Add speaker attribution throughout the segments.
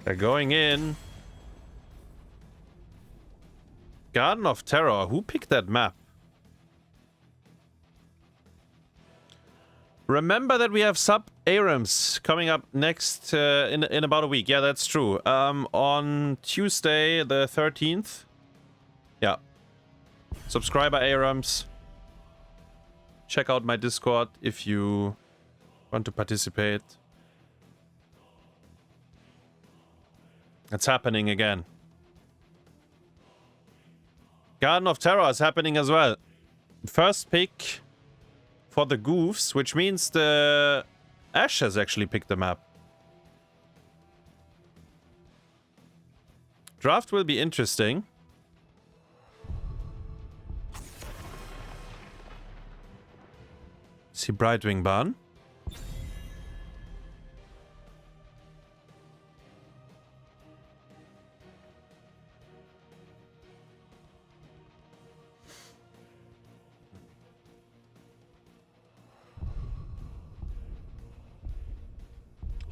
Speaker 1: They're going in. Garden of Terror. Who picked that map? Remember that we have sub ARAMs coming up next in about a week. Yeah, that's true. On Tuesday the 13th. Yeah. Subscriber ARAMs. Check out my Discord if you want to participate. It's happening again. Garden of Terror is happening as well. First pick for the goofs, which means the Ash has actually picked the map. Draft will be interesting. See Brightwing Ban.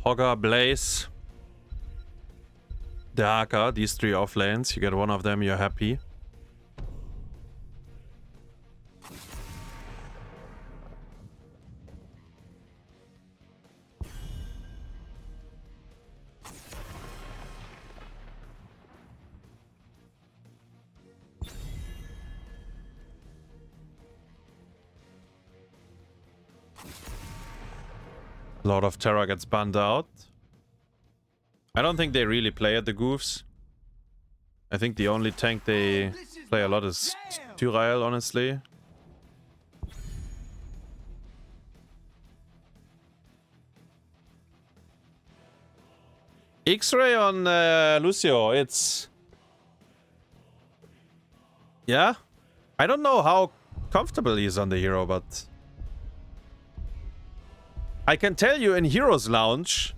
Speaker 1: Hogger, Blaze, Darker, these three off lanes. You get one of them, you're happy. Lord of Terror gets banned out. I don't think they really play at the goofs. I think the only tank they play a lot is Tyrael, honestly. XraYY on Lucio, it's... Yeah? I don't know how comfortable he is on the hero, but... I can tell you in Heroes Lounge,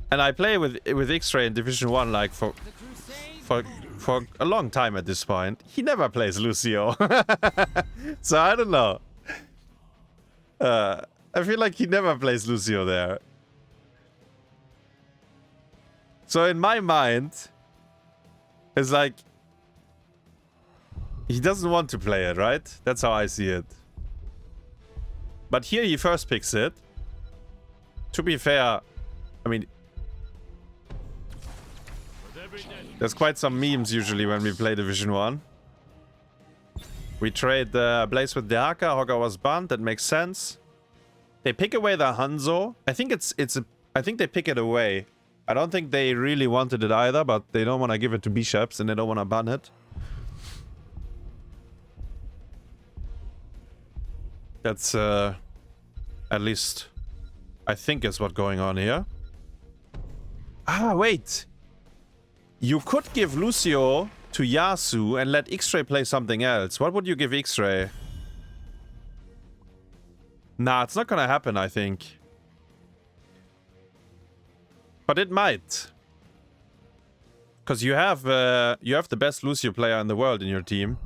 Speaker 1: and I play with XraYY in Division 1 like for a long time at this point. He never plays Lucio. So I don't know. I feel like he never plays Lucio there. So in my mind, it's like he doesn't want to play it, right? That's how I see it. But here he first picks it. To be fair, I mean, there's quite some memes usually when we play Division 1. We trade Blaze with Deaka, Hogger was banned, that makes sense. They pick away the Hanzo. I think I think they pick it away. I don't think they really wanted it either, but they don't want to give it to Bisheps and they don't want to ban it. That's at least I think is what's going on here. Ah, wait. You could give Lucio to Yasu and let XraYY play something else. What would you give XraYY? Nah, it's not gonna happen, I think. But it might. Because you have the best Lucio player in the world in your team.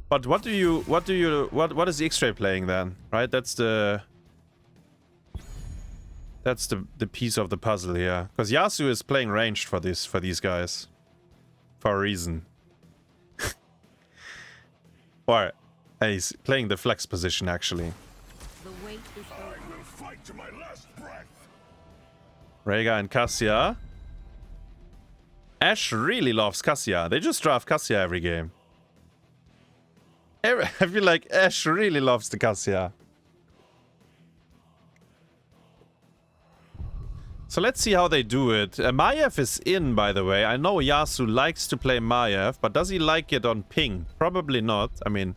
Speaker 1: But what is XraYY playing then? Right? That's the piece of the puzzle here. Because Yasu is playing ranged for these guys. For a reason. Or he's playing the flex position actually.
Speaker 2: I will fight to my last breath.
Speaker 1: Rhaegar and Cassia. Ashe really loves Cassia. They just draft Cassia every game. I feel like Ashe really loves the Cassia. So let's see how they do it. Maiev is in, by the way. I know Yasu likes to play Maiev, but does he like it on ping? Probably not. I mean,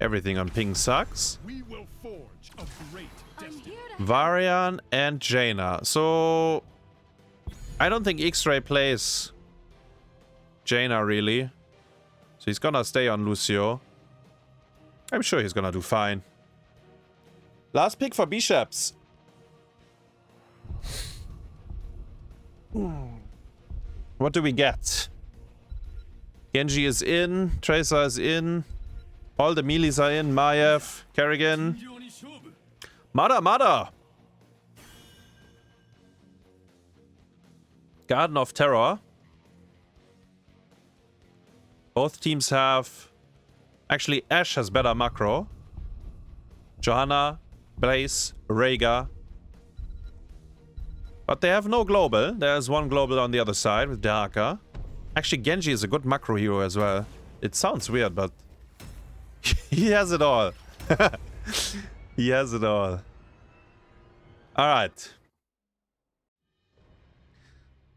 Speaker 1: everything on ping sucks.
Speaker 2: We will forge a great destiny.
Speaker 1: Varian and Jaina. So I don't think XraYY plays Jaina really. So he's gonna stay on Lucio. I'm sure he's gonna do fine. Last pick for Bisheps. What do we get? Genji is in. Tracer is in. All the melees are in. Maiev, Kerrigan. Mada! Garden of Terror. Both teams have... Actually, Ashe has better macro. Johanna, Blaze, Rhaegar. But they have no global. There's one global on the other side with Dehaka. Actually, Genji is a good macro hero as well. It sounds weird, but... he has it all. He has it all. Alright.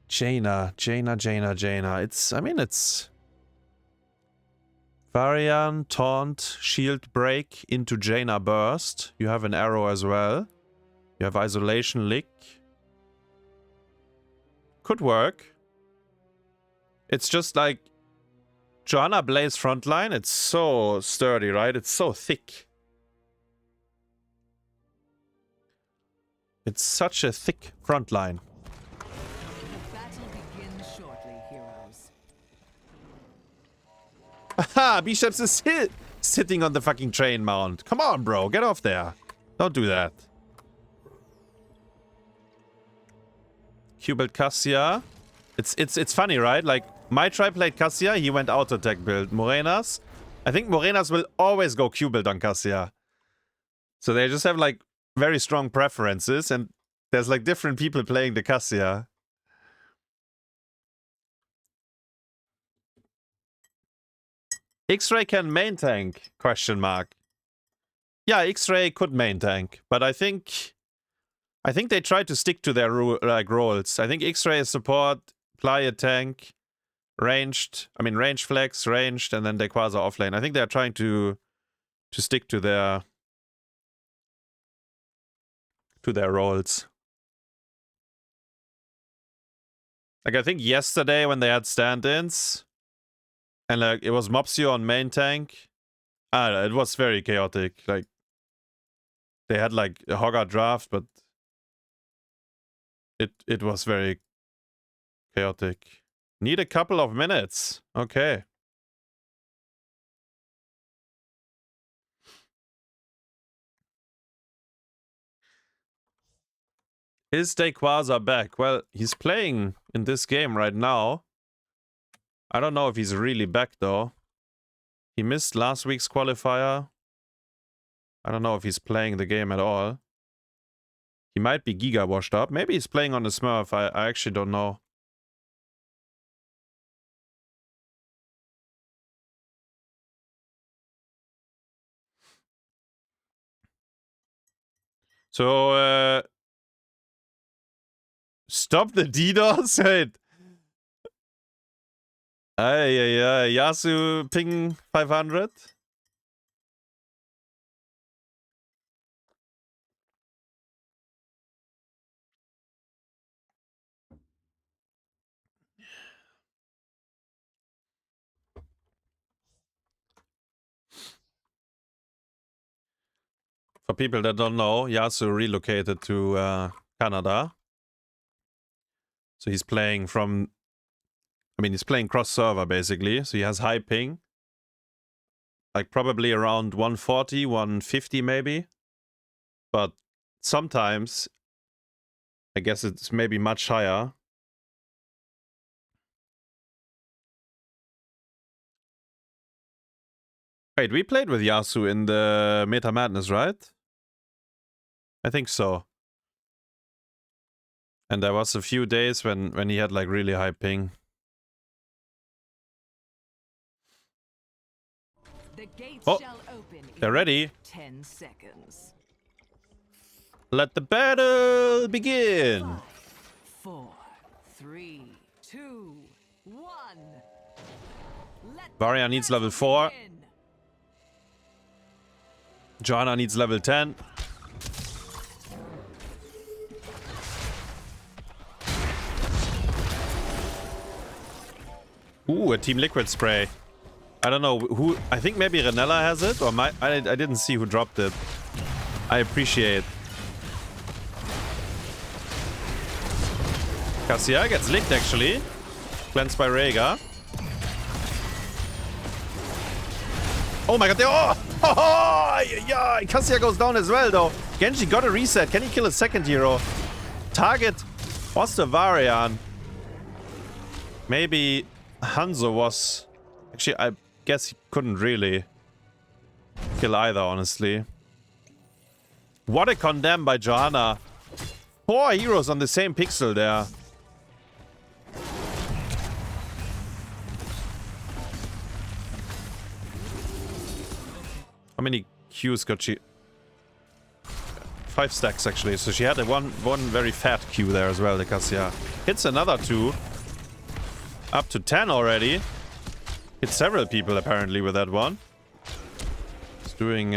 Speaker 1: Jaina. It's... I mean, it's... Varian, Taunt, Shield Break into Jaina Burst. You have an arrow as well. You have Isolation Lick. Could work. It's just like... Johanna Blaze frontline, it's so sturdy, right? It's so thick. It's such a thick frontline.
Speaker 3: The battle begins shortly, heroes.
Speaker 1: Haha, Bisheps is sitting on the fucking train mount. Come on, bro, get off there. Don't do that. Q-build Cassia. It's funny, right? Like, Mytry played Cassia, he went auto-attack build. Murenas, I think Murenas will always go Q-build on Cassia. So they just have, like, very strong preferences, and there's, like, different people playing the Cassia. XraYY can main tank? Question mark. Yeah, XraYY could main tank, but I think they try to stick to their roles. I think XraYY is support, Playé tank, ranged. I mean, range flex, ranged, and then Daykwaza offlane. I think they're trying to stick to their roles. Like, I think yesterday when they had stand-ins, and like it was Mopsio on main tank, it was very chaotic. Like, they had like a Hogger draft, but it was very chaotic. Need a couple of minutes. Okay. Is Daykwaza back? Well, he's playing in this game right now. I don't know if he's really back though. He missed last week's qualifier. I don't know if he's playing the game at all. He might be giga washed up. Maybe he's playing on the Smurf. I actually don't know. So, stop the DDoS? Wait. Yasu ping 500. For people that don't know, Yasu relocated to Canada. So he's playing from... I mean, he's playing cross-server, basically. So he has high ping. Like, probably around 140, 150, maybe. But sometimes, I guess it's maybe much higher. Wait, we played with Yasu in the Meta Madness, right? I think so. And there was a few days when he had like really high ping.
Speaker 3: The gates
Speaker 1: Oh,
Speaker 3: shall open
Speaker 1: they're ready.
Speaker 3: 10 seconds.
Speaker 1: Let the battle begin.
Speaker 3: 5, 4, 3, 2, 1.
Speaker 1: Varia needs level 4. Johanna needs level 10. Ooh, a Team Liquid spray. I don't know who. I think maybe Renella has it, or I didn't see who dropped it. I appreciate. Cassia gets licked actually. Cleansed by Rhaegar. Oh my god, Oh, yeah, Cassia goes down as well, though. Genji got a reset. Can he kill a second hero? Target was the Varian. Maybe Hanzo was... Actually, I guess he couldn't really kill either, honestly. What a condemn by Johanna. 4 heroes on the same pixel there. How many Qs got she? 5 stacks, actually. So she had a one very fat Q there as well, the Cassia. Hits another 2. Up to 10 already. Hit several people, apparently, with that one. It's doing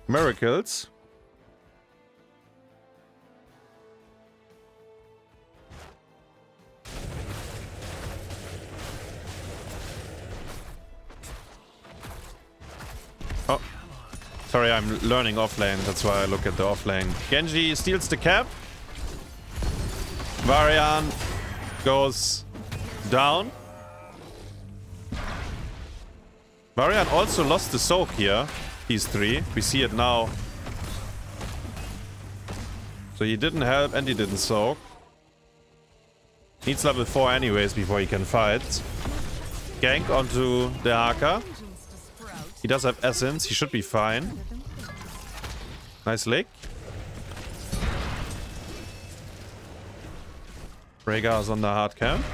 Speaker 1: miracles. Oh, sorry, I'm learning offlane. That's why I look at the offlane. Genji steals the cap. Varian goes down. Varian also lost the soak here. These 3. We see it now. So he didn't help and he didn't soak. Needs level 4 anyways before he can fight. Gank onto the Haka. He does have essence. He should be fine. Nice lick. Rhaegar is on the hard camp.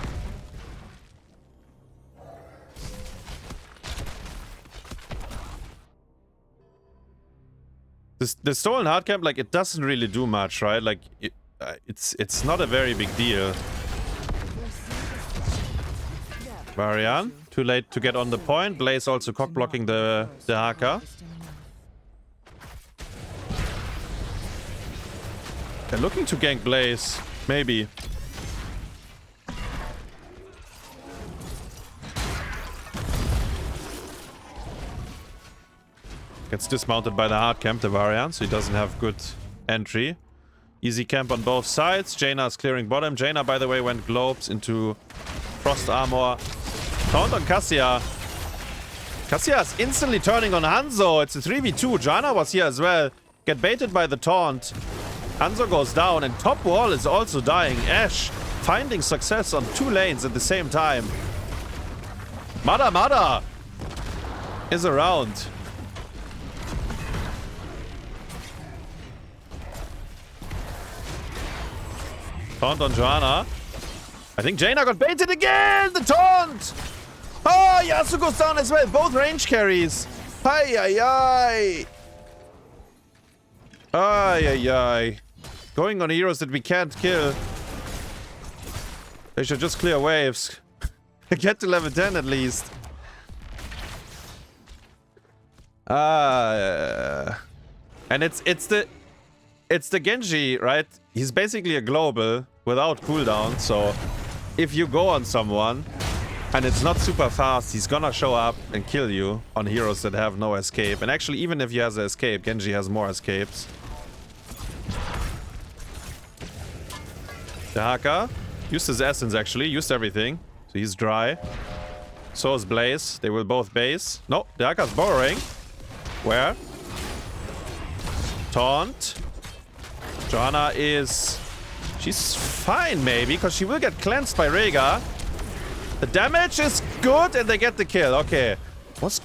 Speaker 1: The stolen hard camp, like, it doesn't really do much, right? Like, it's not a very big deal. Varian, too late to get on the point. Blaze also cock blocking the Haka. They're looking to gank Blaze, maybe. Gets dismounted by the hard camp, the Varian, so he doesn't have good entry. Easy camp on both sides. Jaina is clearing bottom. Jaina, by the way, went globes into frost armor. Taunt on Cassia. Cassia is instantly turning on Hanzo. It's a 3v2. Jaina was here as well. Get baited by the taunt. Hanzo goes down and top wall is also dying. Ashe finding success on 2 lanes at the same time. Mada is around. Taunt on Johanna. I think Jaina got baited again! The taunt! Oh, Yasu goes down as well. Both range carries. Ay. Going on heroes that we can't kill. They should just clear waves. Get to level 10 at least. And it's the Genji, right? He's basically a global without cooldown, so if you go on someone and it's not super fast, he's gonna show up and kill you on heroes that have no escape. And actually, even if he has an escape, Genji has more escapes. The Haka used his essence, actually. Used everything. So he's dry. So is Blaze. They will both base. No, the Haka's borrowing. Where? Taunt. Johanna is... She's fine, maybe, because she will get cleansed by Rhaegar. The damage is good, and they get the kill. Okay. What's...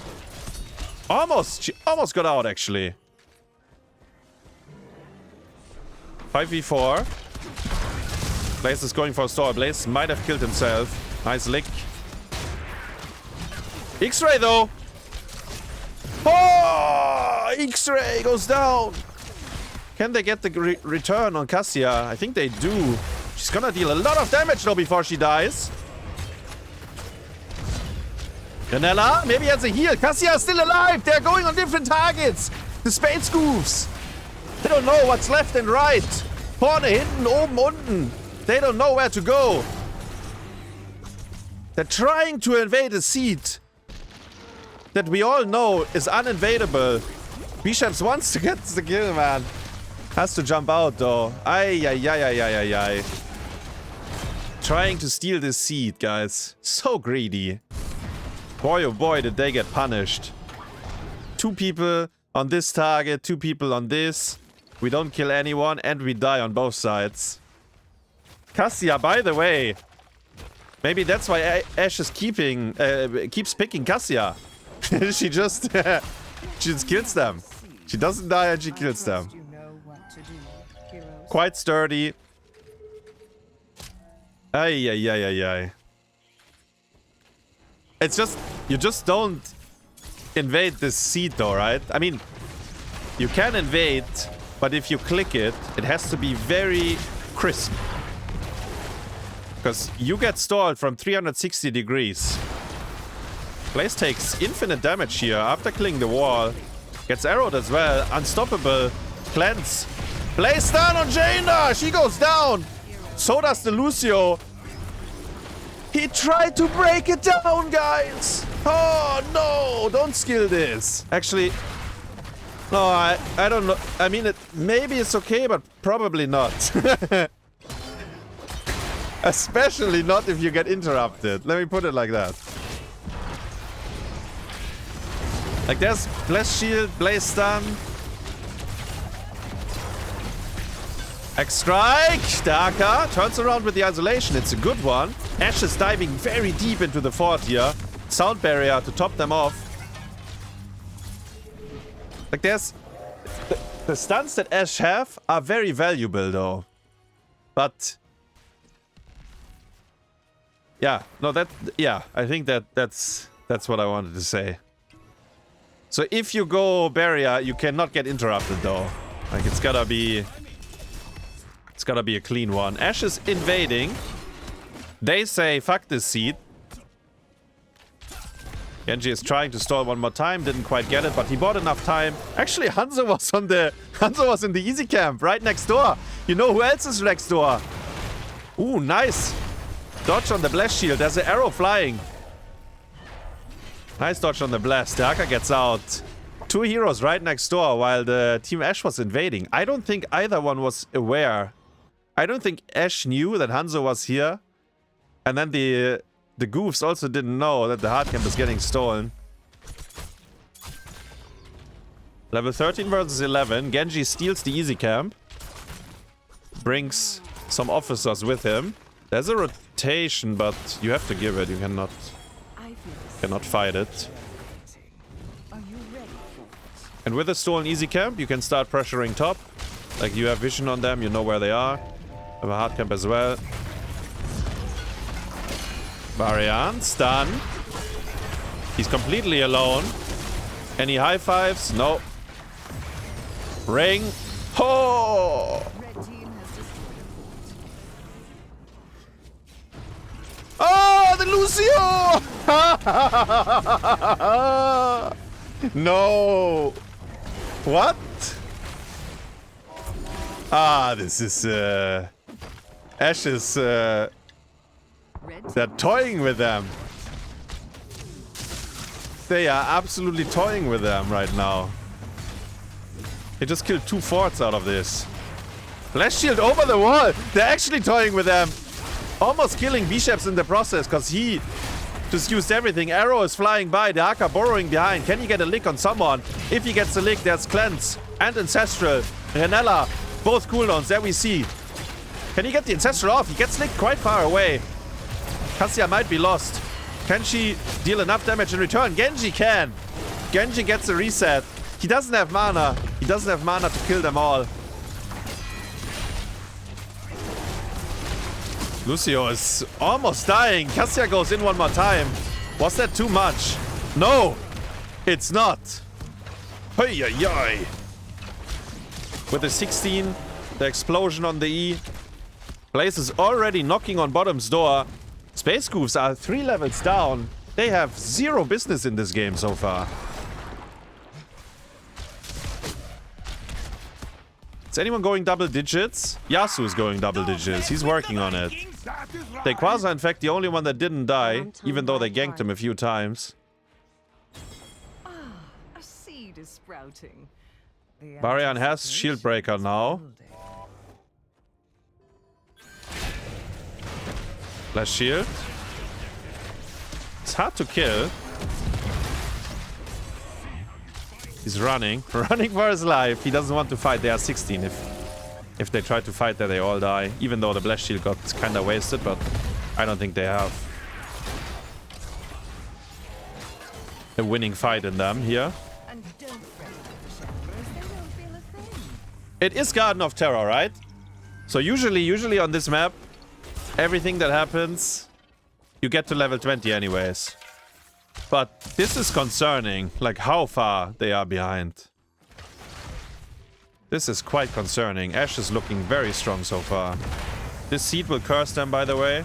Speaker 1: Almost. She almost got out, actually. 5v4. Blaze is going for a stall. Blaze might have killed himself. Nice lick. XraYY, though. Oh! XraYY goes down. Can they get the return on Cassia? I think they do. She's gonna deal a lot of damage, though, before she dies. Renella, maybe has a heal. Cassia is still alive. They're going on different targets. The Spades goofs. They don't know what's left and right. Vorne, hinten, oben, unten. They don't know where to go. They're trying to invade a seat that we all know is uninvadable. Bisheps wants to get the kill, man. Has to jump out, though. Ay. Trying to steal this seed, guys. So greedy. Boy, oh boy, did they get punished. 2 people on this target, 2 people on this. We don't kill anyone, and we die on both sides. Cassia, by the way, maybe that's why Ashe is keeps picking Cassia. she just kills them. She doesn't die and she kills them. Quite sturdy. Ay, ay, ay, ay, ay. It's just, you just don't invade this seed though, right? I mean, you can invade, but if you click it, it has to be very crisp. Because you get stalled from 360 degrees. Blaze takes infinite damage here after killing the wall. Gets arrowed as well. Unstoppable. Cleanse. Blaze down on Jaina! She goes down! So does the Lucio. He tried to break it down, guys! Oh, no! Don't skill this. Actually, no, I don't know. I mean, maybe it's okay, but probably not. Especially not if you get interrupted. Let me put it like that. Like, there's Bless Shield, Blaze Stun. X-Strike! Daka turns around with the isolation. It's a good one. Ashe is diving very deep into the fort here. Sound barrier to top them off. Like, there's... The stuns that Ashe have are very valuable, though. But... yeah, no, yeah, I think that's what I wanted to say. So if you go barrier, you cannot get interrupted, though. Like, it's gotta be a clean one. Ashe is invading. They say, fuck this seed. Genji is trying to stall one more time. Didn't quite get it, but he bought enough time. Actually, Hanzo was in the easy camp right next door. You know who else is next door? Ooh, nice. Dodge on the blast shield. There's an arrow flying. Nice dodge on the blast. Daka gets out. 2 heroes right next door while the team Ashe was invading. I don't think either one was aware. I don't think Ashe knew that Hanzo was here. And then the goofs also didn't know that the hard camp is getting stolen. Level 13 versus 11. Genji steals the easy camp. Brings some officers with him. There's a rotation, but you have to give it. You cannot fight it. And with a stolen easy camp, you can start pressuring top. Like, you have vision on them, you know where they are. Have a hard camp as well. Varian, stun. He's completely alone. Any high fives? No. Ring. Oh! Oh, the Lucio! No. What? Ah, this is Ashe is they're toying with them. They are absolutely toying with them right now. They just killed 2 forts out of this. Flash shield over the wall. They're actually toying with them. Almost killing Bisheps in the process, because he just used everything. Arrow is flying by. The Haka burrowing behind. Can he get a lick on someone? If he gets a lick, there's Cleanse and Ancestral. Renella, both cooldowns. There we see. Can he get the Ancestral off? He gets licked quite far away. Cassia might be lost. Can she deal enough damage in return? Genji can. Genji gets a reset. He doesn't have mana. He doesn't have mana to kill them all. Lucio is almost dying. Cassia goes in one more time. Was that too much? No, it's not. Hey, hey, hey. With the 16, the explosion on the E. Blaze is already knocking on bottom's door. Space Goofs are 3 levels down. They have 0 business in this game so far. Is anyone going double digits? Yasu is going double digits. He's working on it. Daykwaza, in fact, the only one that didn't die, even though they ganked him a few times.
Speaker 3: A seed is sprouting.
Speaker 1: Varian has shield breaker now. Flash shield. It's hard to kill. He's running. Running for his life. He doesn't want to fight. They are 16. If they try to fight there, they all die. Even though the blast shield got kind of wasted, but I don't think they have a winning fight in them here.
Speaker 3: And don't fret about the shadows, they won't feel a thing.
Speaker 1: It is Garden of Terror, right? So usually on this map, everything that happens, you get to level 20 anyways. But this is concerning, like how far they are behind. This is quite concerning. Ashe is looking very strong so far. This seed will curse them, by the way.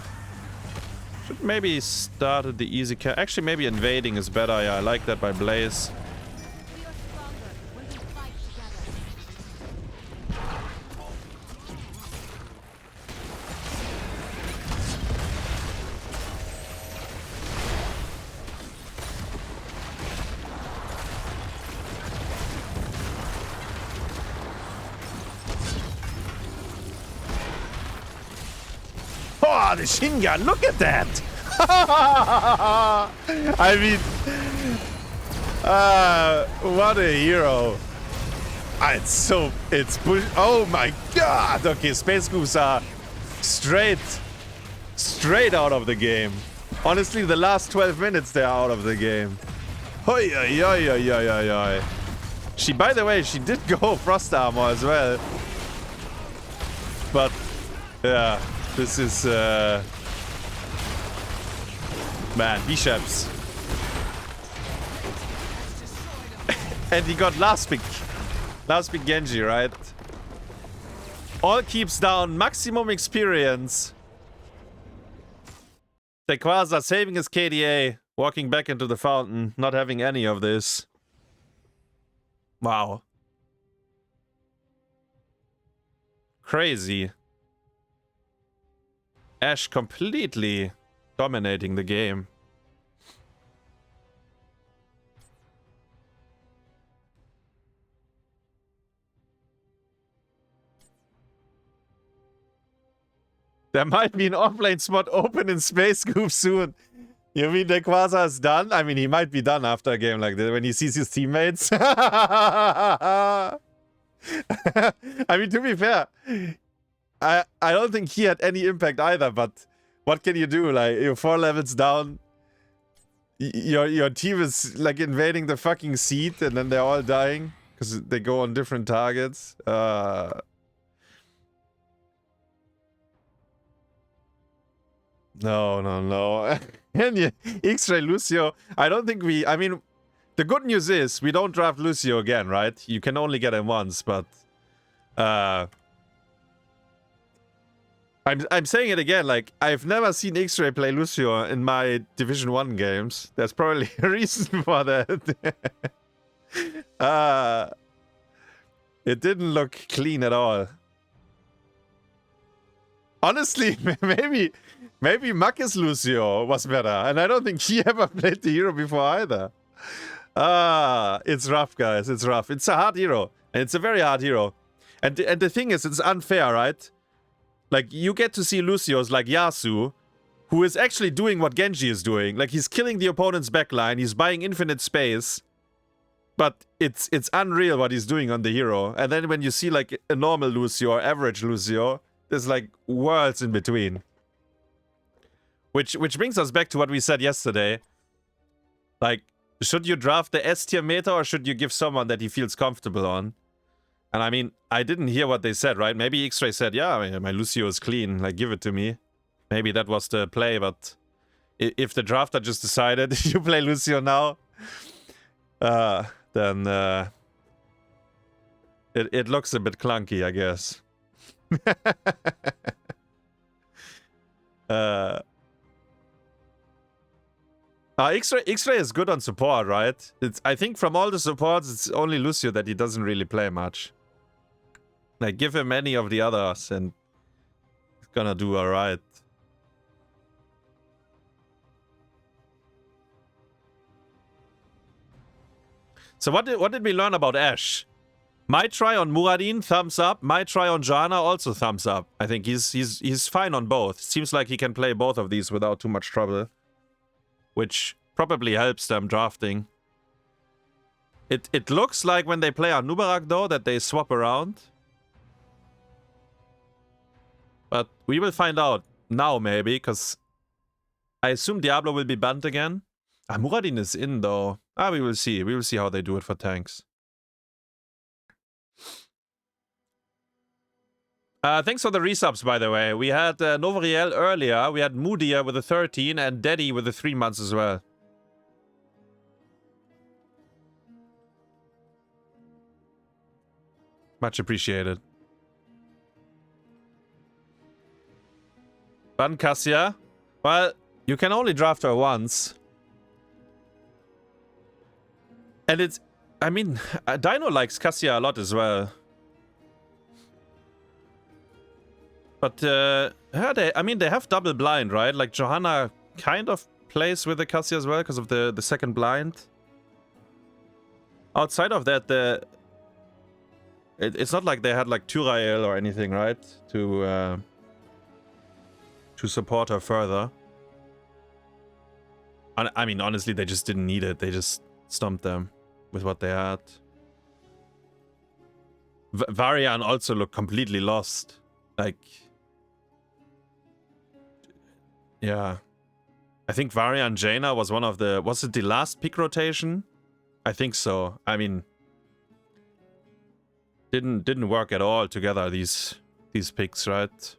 Speaker 1: Should maybe start at the easy care. Actually, maybe invading is better. Yeah, I like that by Blaze.
Speaker 4: We are stronger when we fight together.
Speaker 1: Oh, the shin gun. Look at that. I mean, what a hero. It's push. Oh my god. Okay, Space Goofs are straight out of the game. Honestly, the last 12 minutes they're out of the game. Hoi, oi, oi, oi, oi, oi. She, by the way, she did go Frost Armor as well. But, yeah. This is, man, Bisheps. And he got last pick Genji, right? All keeps down, maximum experience. Daykwaza saving his KDA, walking back into the fountain, not having any of this. Wow. Crazy. Ashe completely dominating the game. There might be an offlane spot open in Space Goop soon. You mean Daykwaza is done? I mean, he might be done after a game like this when he sees his teammates. I mean, to be fair, I don't think he had any impact either, but what can you do? Like, you're 4 levels down. Your team is like invading the fucking seat and then they're all dying because they go on different targets. No. And XraYY Lucio, I don't think I mean, the good news is we don't draft Lucio again, right? You can only get him once, but I'm saying it again, like, I've never seen XraYY play Lucio in my Division 1 games. There's probably a reason for that. It didn't look clean at all. Honestly, maybe Marcus Lucio was better, and I don't think he ever played the hero before either. It's rough, guys. It's rough. It's a hard hero, and it's a very hard hero. And the thing is, it's unfair, right? Like, you get to see Lucios like Yasu, who is actually doing what Genji is doing. Like, he's killing the opponent's backline, he's buying infinite space. But it's unreal what he's doing on the hero. And then when you see, like, a normal Lucio or average Lucio, there's, like, worlds in between. Which brings us back to what we said yesterday. Like, should you draft the S-tier meta or should you give someone that he feels comfortable on? And I mean, I didn't hear what they said, right? Maybe XraYY said, yeah, my Lucio is clean, like, give it to me. Maybe that was the play, but if the drafter just decided you play Lucio now, then it looks a bit clunky, I guess. XraYY is good on support, right? I think from all the supports, it's only Lucio that he doesn't really play much. Like, give him any of the others and he's gonna do alright. So what did we learn about Ashe? Mytry on Muradin, thumbs up. Mytry on Janna, also thumbs up. I think he's fine on both. Seems like he can play both of these without too much trouble. Which probably helps them drafting. It looks like when they play on Nubarak though that they swap around. But we will find out now maybe, because I assume Diablo will be banned again. Ah, Muradin is in though. Ah, we will see. We will see how they do it for tanks. Thanks for the resubs, by the way. We had Novariel earlier. We had Moodia with a 13 and Daddy with the 3 months as well. Much appreciated. Ban Cassia. Well, you can only draft her once. And it's... I mean, Dino likes Cassia a lot as well. But, they have double blind, right? Like, Johanna kind of plays with the Cassia as well because of the second blind. Outside of that, it's not like they had, like, Turael or anything, right? To support her further. I mean, honestly, they just didn't need it. They just stumped them with what they had. Varian also looked completely lost. Like... Yeah. I think Varian Jaina was one of the... Was it the last pick rotation? I think so. I mean... Didn't work at all together, these picks, right?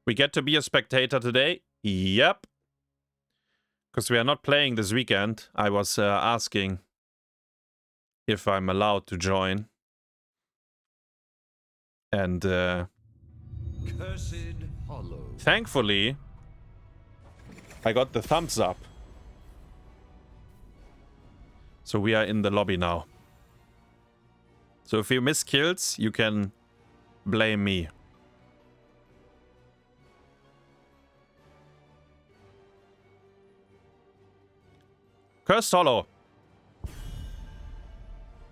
Speaker 1: We get to be a spectator today? Yep. Because we are not playing this weekend. I was asking if I'm allowed to join. And thankfully, I got the thumbs up. So we are in the lobby now. So if you miss kills, you can blame me. Cursed Hollow.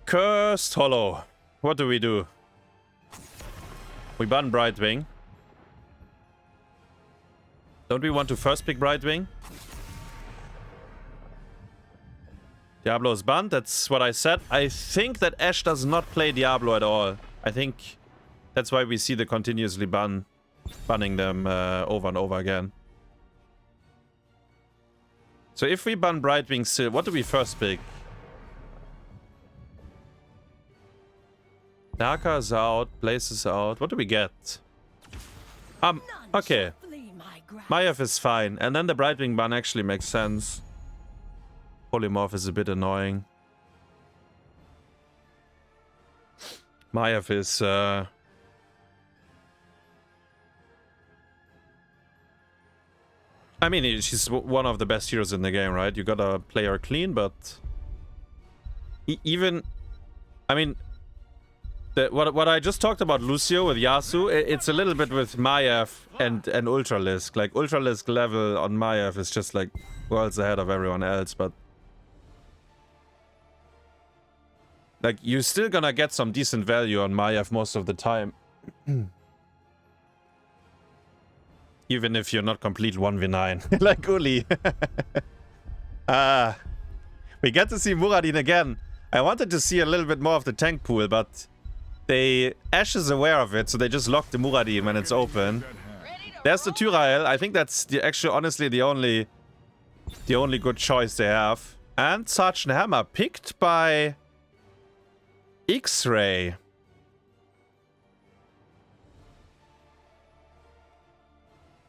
Speaker 1: Cursed Hollow. What do? We ban Brightwing. Don't we want to first pick Brightwing? Diablo is banned. That's what I said. I think that Ashe does not play Diablo at all. I think that's why we see the continuously banning them over and over again. So if we ban Brightwing still, what do we first pick? Darker is out, Blaze is out. What do we get? Okay. Maiev is fine. And then the Brightwing ban actually makes sense. Polymorph is a bit annoying. Maiev is... I mean, she's one of the best heroes in the game, right? You gotta play her clean, but... Even... I mean... What I just talked about Lucio with Yasu, it's a little bit with Maiev and Ultralisk. Like, Ultralisk level on Maiev is just like worlds ahead of everyone else, but... Like, you're still gonna get some decent value on Maiev most of the time. Even if you're not complete 1v9. Like Uli. We get to see Muradin again. I wanted to see a little bit more of the tank pool, but... Ashe is aware of it, so they just lock the Muradin when it's open. There's the Turael. I think that's actually, honestly, the only good choice they have. And Sergeant Hammer, picked by XraYY.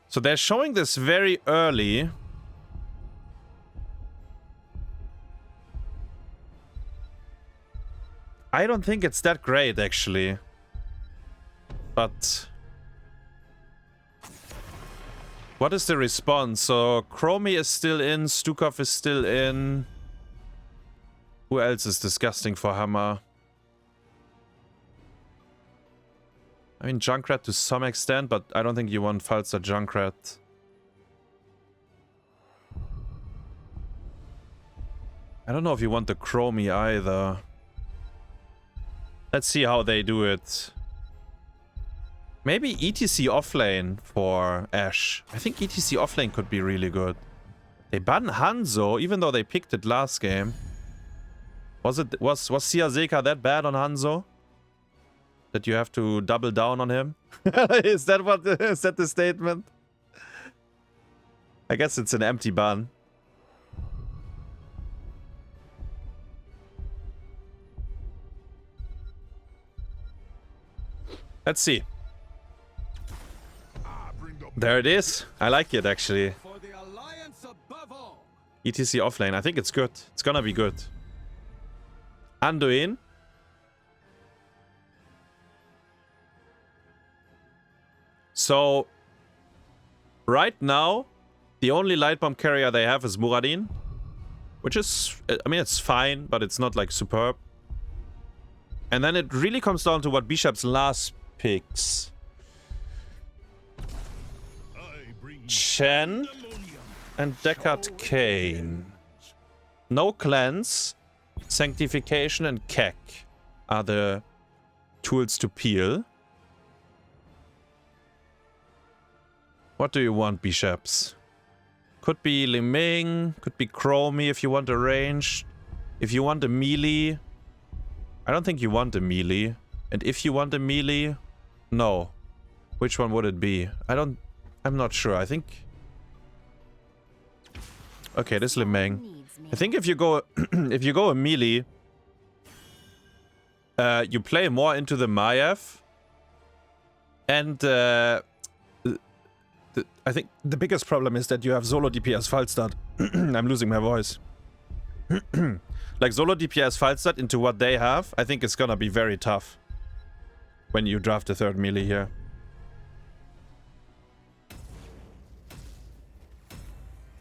Speaker 1: So they're showing this very early. I don't think it's that great, actually. But... What is the response? So, Chromie is still in, Stukov is still in. Who else is disgusting for Hammer? I mean, Junkrat to some extent, but I don't think you want Falster Junkrat. I don't know if you want the Chromie either. Let's see how they do it. Maybe ETC offlane for Ashe. I think ETC offlane could be really good. They ban Hanzo, even though they picked it last game. Was Ciaseka that bad on Hanzo? That you have to double down on him? Is that the statement? I guess it's an empty ban. Let's see. There it is. I like it actually. ETC offlane. I think it's good. It's gonna be good. Anduin. So, right now, the only light bomb carrier they have is Muradin. Which is, I mean, it's fine, but it's not like superb. And then it really comes down to what Bisheps last picks. Chen and Deckard Cain. No cleanse, sanctification and Keck are the tools to peel. What do you want, Bisheps? Could be Liming, could be Chromie if you want a range. If you want a melee. I don't think you want a melee. And if you want a melee, no. Which one would it be? I'm not sure. I think... Okay, this Liming. I think if you go if you go a melee, you play more into the Maiev. And I think the biggest problem is that you have solo DPS Falstad. I'm losing my voice. Like solo DPS Falstad into what they have, I think it's gonna be very tough when you draft a third melee here.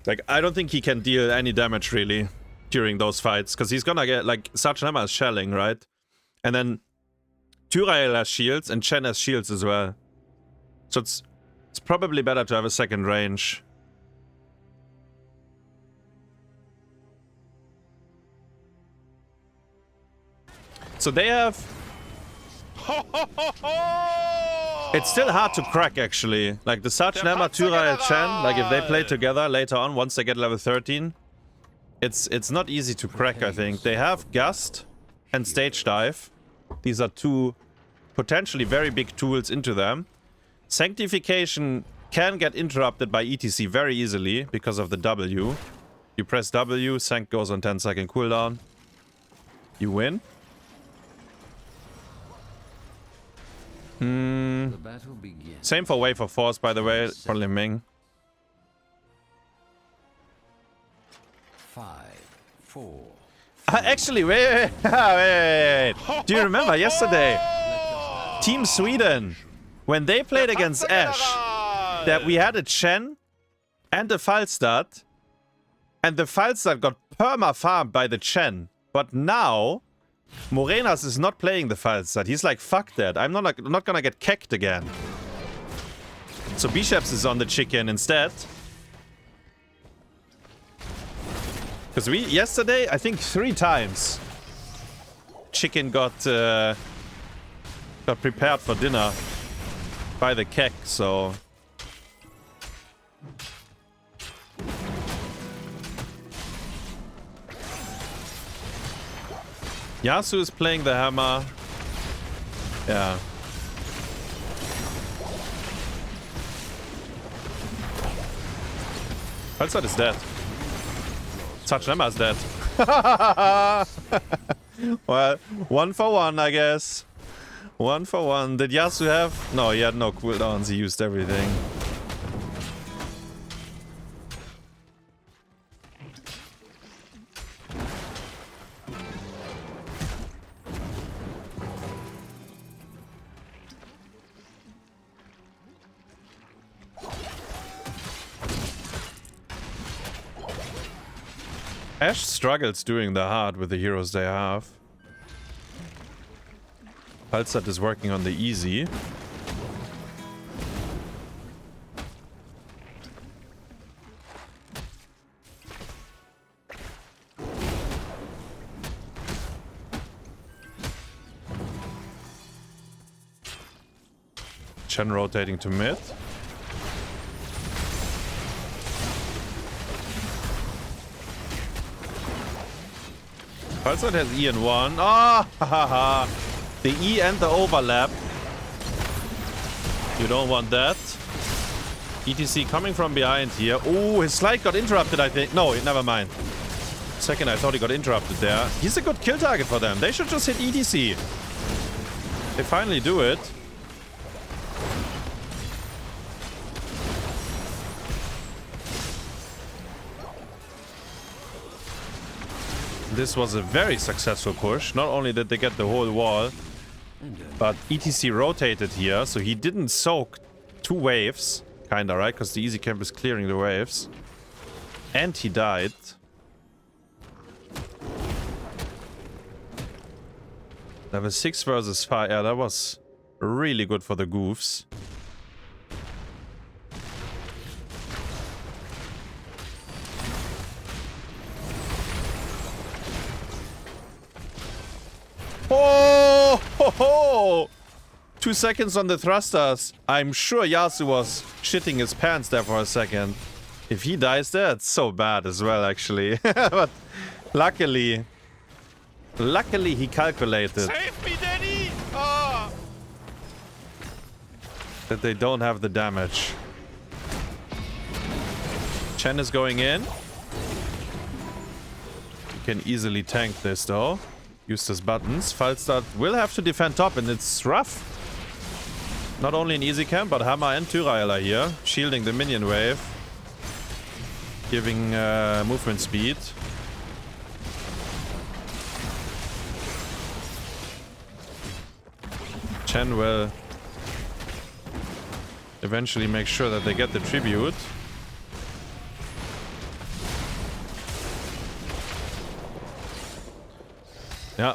Speaker 1: Like, I don't think he can deal any damage, really, during those fights. Because he's gonna get, like, Sachnama is shelling, right? And then Tyrael has shields, and Chen has shields as well. So it's probably better to have a second range. So they have... It's still hard to crack, actually. Like, the Sachnama, Tyrael, Chen, like, if they play together later on, once they get level 13, it's not easy to crack, I think. They have Gust and Stage Dive. These are two potentially very big tools into them. Sanctification can get interrupted by ETC very easily because of the W. You press W, Sanct goes on 10-second cooldown. You win.
Speaker 5: The battle begins.
Speaker 1: Same for Wave of Force, by the way, for Liming.
Speaker 5: 5, 4.
Speaker 1: Actually, wait. Do you remember yesterday? Team Sweden, when they played against Ashe, that we had a Chen and a Falstad, and the Falstad got perma-farmed by the Chen. But now, Murenas is not playing the Falstad. He's like, fuck that. I'm not gonna get kecked again. So Bisheps is on the chicken instead. Because yesterday, I think 3 times, chicken got prepared for dinner by the keck, so... Yasu is playing the hammer. Yeah. Falstad is dead. Sachnama is dead. Well, 1 for 1, I guess. 1 for 1. Did Yasu have? No, he had no cooldowns. He used everything. Ashe struggles doing the hard with the heroes they have. Falstad is working on the easy. Chen rotating to mid. Falstad has E and 1. Ah, ha, ha, ha. The E and the overlap. You don't want that. ETC coming from behind here. Oh, his slide got interrupted, I think. No, never mind. Second, I thought he got interrupted there. He's a good kill target for them. They should just hit ETC. They finally do it. This was a very successful push. Not only did they get the whole wall, but ETC rotated here, so he didn't soak 2 waves. Kinda, right? Because the easy camp is clearing the waves. And he died. Level 6 versus 5. Yeah, that was really good for the goofs. Oh! Ho, ho. 2 seconds on the thrusters. I'm sure Yasu was shitting his pants there for a second. If he dies there, it's so bad as well, actually. But luckily he calculated.
Speaker 2: Save me, Daddy! Oh.
Speaker 1: That they don't have the damage. Chen is going in. You can easily tank this, though. Use his buttons. Falstad will have to defend top, and it's rough. Not only in easy camp, but Hammer and XraYY here. Shielding the minion wave. Giving movement speed. Chen will eventually make sure that they get the tribute. Yeah.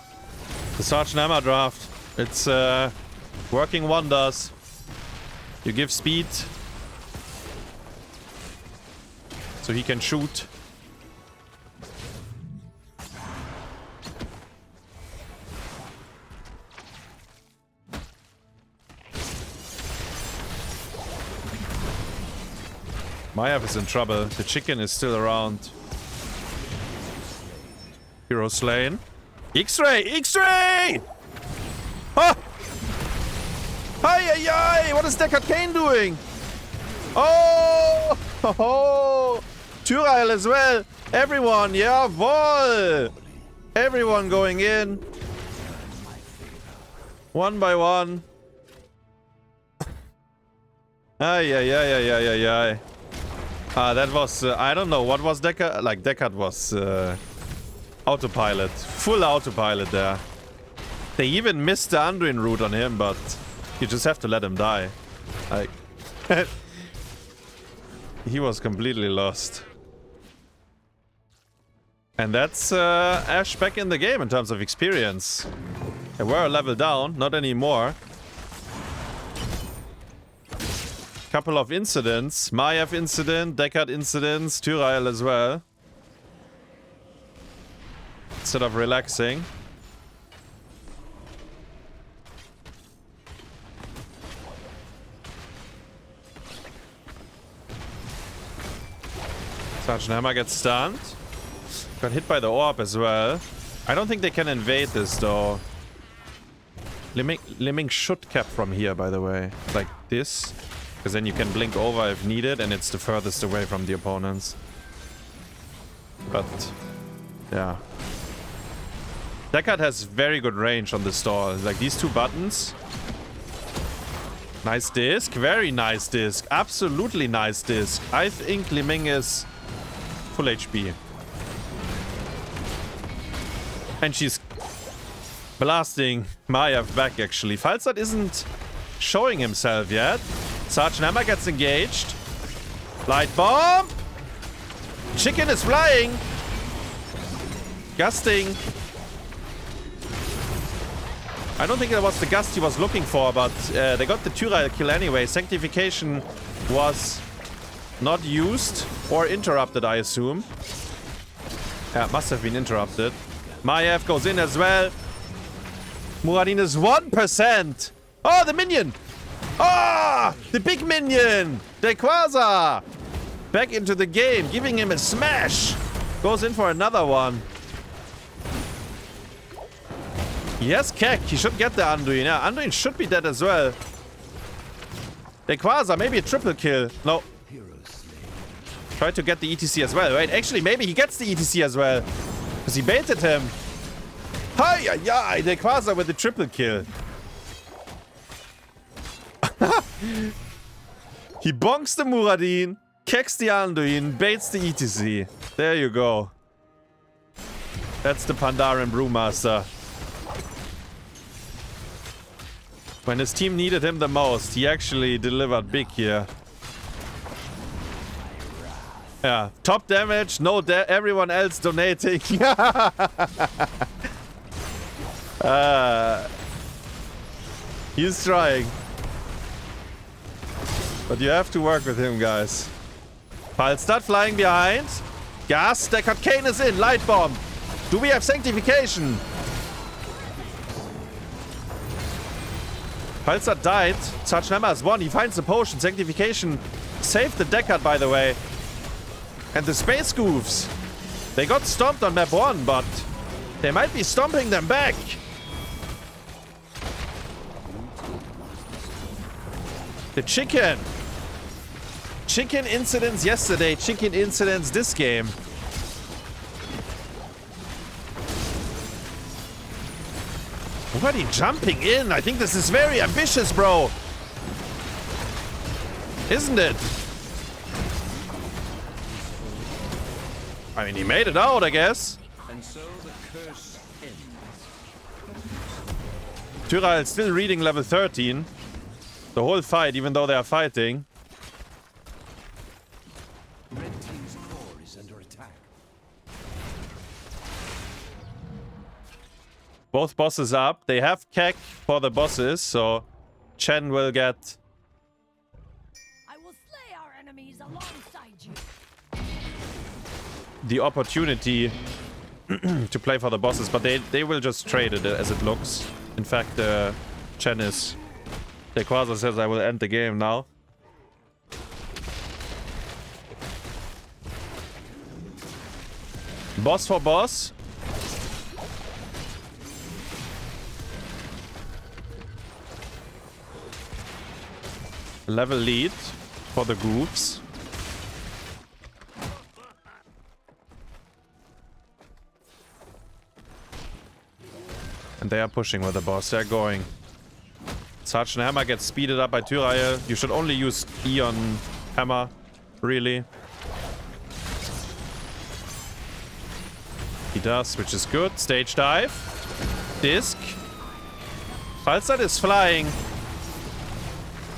Speaker 1: The Sergeant Hammer draft. It's working wonders. You give speed so he can shoot. Mayav is in trouble. The chicken is still around. Hero slain. XraYY! XraYY! Ha! Hi! What is Deckard Kane doing? Oh! Oh! XraYY as well. Everyone, jawohl! Everyone going in. One by one. Ay. That was, I don't know, what was Deckard? Like, Deckard was autopilot. Full autopilot there. They even missed the Anduin route on him, but you just have to let him die. Like, he was completely lost. And that's Ash back in the game in terms of experience. They were a level down, not anymore. Couple of incidents. Mayav incident, Deckard incidents, XraYY as well. Instead of relaxing. Sergeant Hammer gets stunned. Got hit by the orb as well. I don't think they can invade this though. Liming should cap from here, by the way. Like this. Because then you can blink over if needed, and it's the furthest away from the opponents. But, yeah. Deckard has very good range on the stall. Like these 2 buttons. Nice disc. Very nice disc. Absolutely nice disc. I think Liming is full HP. And she's blasting Mayav back, actually. Falstad isn't showing himself yet. Sergeant Hammer gets engaged. Light bomb. Chicken is flying. Gusting. I don't think that was the gust he was looking for, but they got the XraYY kill anyway. Sanctification was not used or interrupted, I assume. Yeah, must have been interrupted. Mayav goes in as well. Muradin is 1%. Oh, the minion. Ah! The big minion! Daykwaza! Back into the game, giving him a smash! Goes in for another one. Yes, Keck. He should get the Anduin. Yeah, Anduin should be dead as well. Daykwaza, maybe a triple kill. No. Try to get the ETC as well. Wait, actually, maybe he gets the ETC as well. Because he baited him. Hi-ya-ya! Daykwaza with the triple kill. He bonks the Muradin, kicks the Anduin, baits the ETC. There you go. That's the Pandaren Brewmaster. When his team needed him the most, he actually delivered big here. Yeah, top damage, no everyone else donating. He's trying. But you have to work with him, guys. Falstad flying behind. Gas, Deckard Kane is in. Light bomb. Do we have sanctification? Falstad died. Sarchnammer has won. He finds the potion. Sanctification saved the Deckard, by the way. And the space goofs. They got stomped on map 1, but they might be stomping them back. The chicken. Chicken incidents yesterday, chicken incidents this game. Already jumping in. I think this is very ambitious, bro. Isn't it? I mean, he made it out, I guess.
Speaker 5: And so the curse ends.
Speaker 1: Tyrael still reading level 13. The whole fight, even though they are fighting.
Speaker 5: Red team's core is under attack.
Speaker 1: Both bosses up. They have Keck for the bosses, so Chen will get...
Speaker 4: I will slay our enemies alongside you.
Speaker 1: the opportunity to play for the bosses, but they will just trade it as it looks. In fact, Chen is... Daykwaza says I will end the game now. Boss for boss. Level lead for the groups. And they are pushing with the boss. They're going. Sergeant Hammer gets speeded up by Tyrael. You should only use E on Hammer, really. He does, which is good. Stage dive. Disc. Falstad is flying.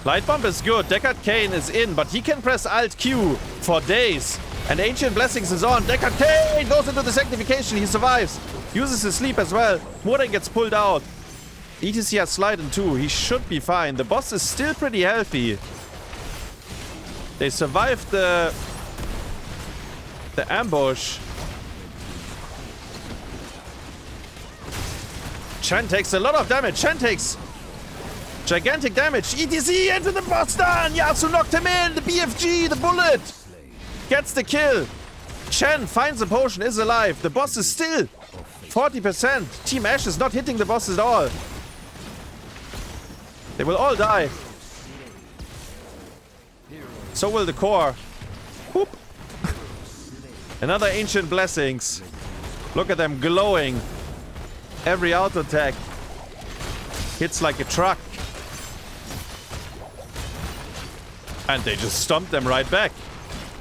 Speaker 1: Light Bomb is good. Deckard Kane is in, but he can press Alt Q for days. And Ancient Blessings is on. Deckard Kane goes into the Sanctification. He survives. Uses his sleep as well. Murenas gets pulled out. ETC has slide in 2. He should be fine. The boss is still pretty healthy. They survived the ambush. Chen takes a lot of damage. Chen takes gigantic damage. ETC into the boss down. Yasu knocked him in. The BFG, the bullet. Gets the kill. Chen finds the potion, is alive. The boss is still 40%. Team Ash is not hitting the boss at all. They will all die. So will the core. Whoop. Another Ancient Blessings. Look at them glowing. Every auto attack hits like a truck. And they just stomped them right back.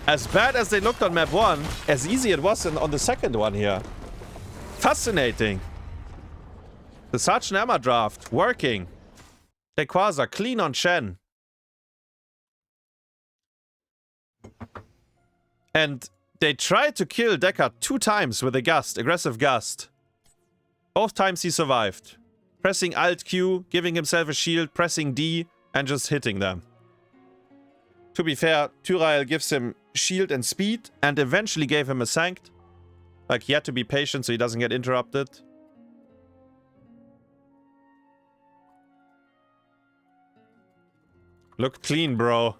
Speaker 1: As bad as they looked on map 1, as easy it was on the second one here. Fascinating. The Sergeant Hammer draft working. Daykwaza clean on Chen. And they tried to kill Deckard 2 times with a gust, aggressive gust. Both times he survived. Pressing Alt Q, giving himself a shield, pressing D, and just hitting them. To be fair, Tyrael gives him shield and speed, and eventually gave him a sanct. Like, he had to be patient so he doesn't get interrupted. Look clean, bro.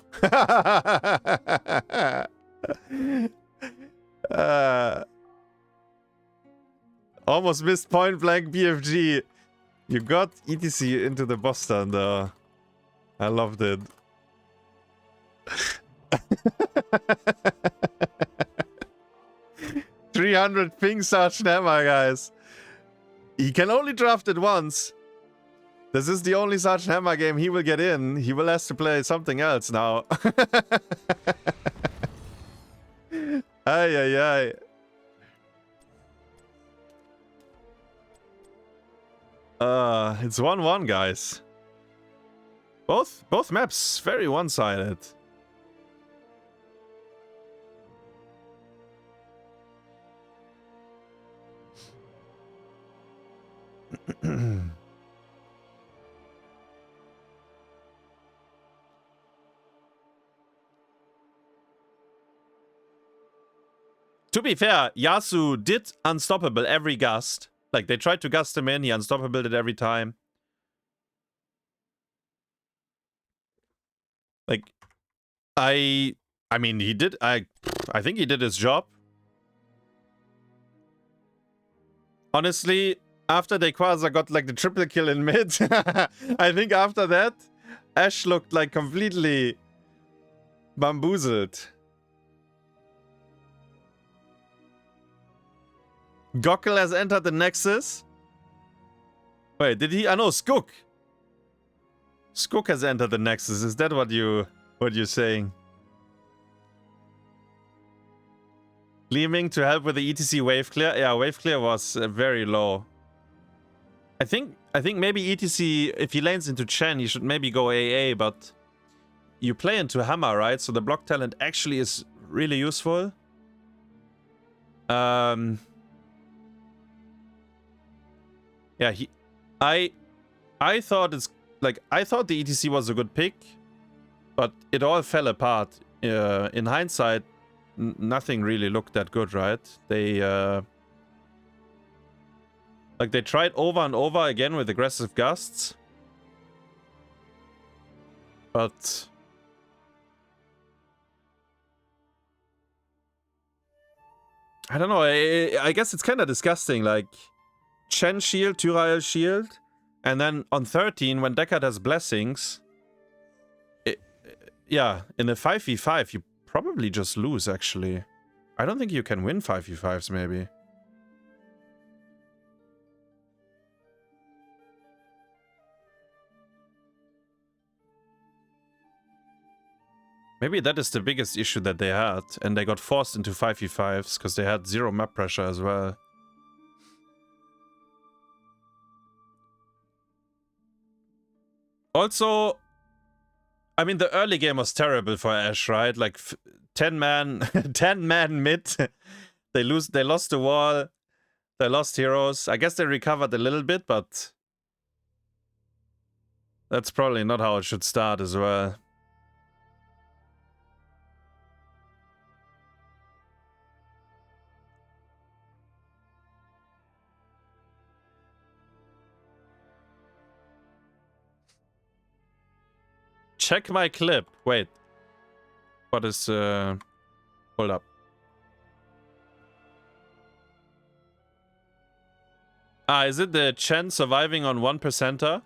Speaker 1: Almost missed point blank BFG. You got ETC into the boss stand though. I loved it. 300 ping Sergeant Hammer, guys. He can only draft it once. This is the only Sergeant Hammer game he will get in. He will have to play something else now. Ay, ay, ay. It's 1-1, guys. Both maps very one-sided. To be fair, Yasu did unstoppable every gust. Like, they tried to gust him in, he unstoppable it every time. Like, I mean, he did, I think he did his job. Honestly, after Daykwaza got, like, the triple kill in mid, I think after that, Ash looked, like, completely bamboozled. Gockel has entered the Nexus. Wait, did he? I know, Skook. Skook has entered the Nexus. Is that what you're saying? Gleaming to help with the ETC wave clear. Yeah, wave clear was very low. I think maybe ETC, if he lanes into Chen, he should maybe go AA, but you play into Hammer, right? So the block talent actually is really useful. Yeah, I thought it's like, I thought the ETC was a good pick, but it all fell apart. In hindsight, nothing really looked that good, right? They like, they tried over and over again with aggressive gusts, but I don't know. I guess it's kind of disgusting. Like, Chen shield, Tyrael shield, and then on 13, when Deckard has blessings, yeah, in a 5v5, you probably just lose, actually. I don't think you can win 5v5s, maybe. Maybe that is the biggest issue that they had, and they got forced into 5v5s because they had 0 map pressure as well. Also, I mean, the early game was terrible for Ash, right? Like 10-man, 10-man mid. They lost the wall. They lost heroes. I guess they recovered a little bit, but that's probably not how it should start as well. Check my clip. Wait. What is, hold up. Ah, is it the Chen surviving on 1%er?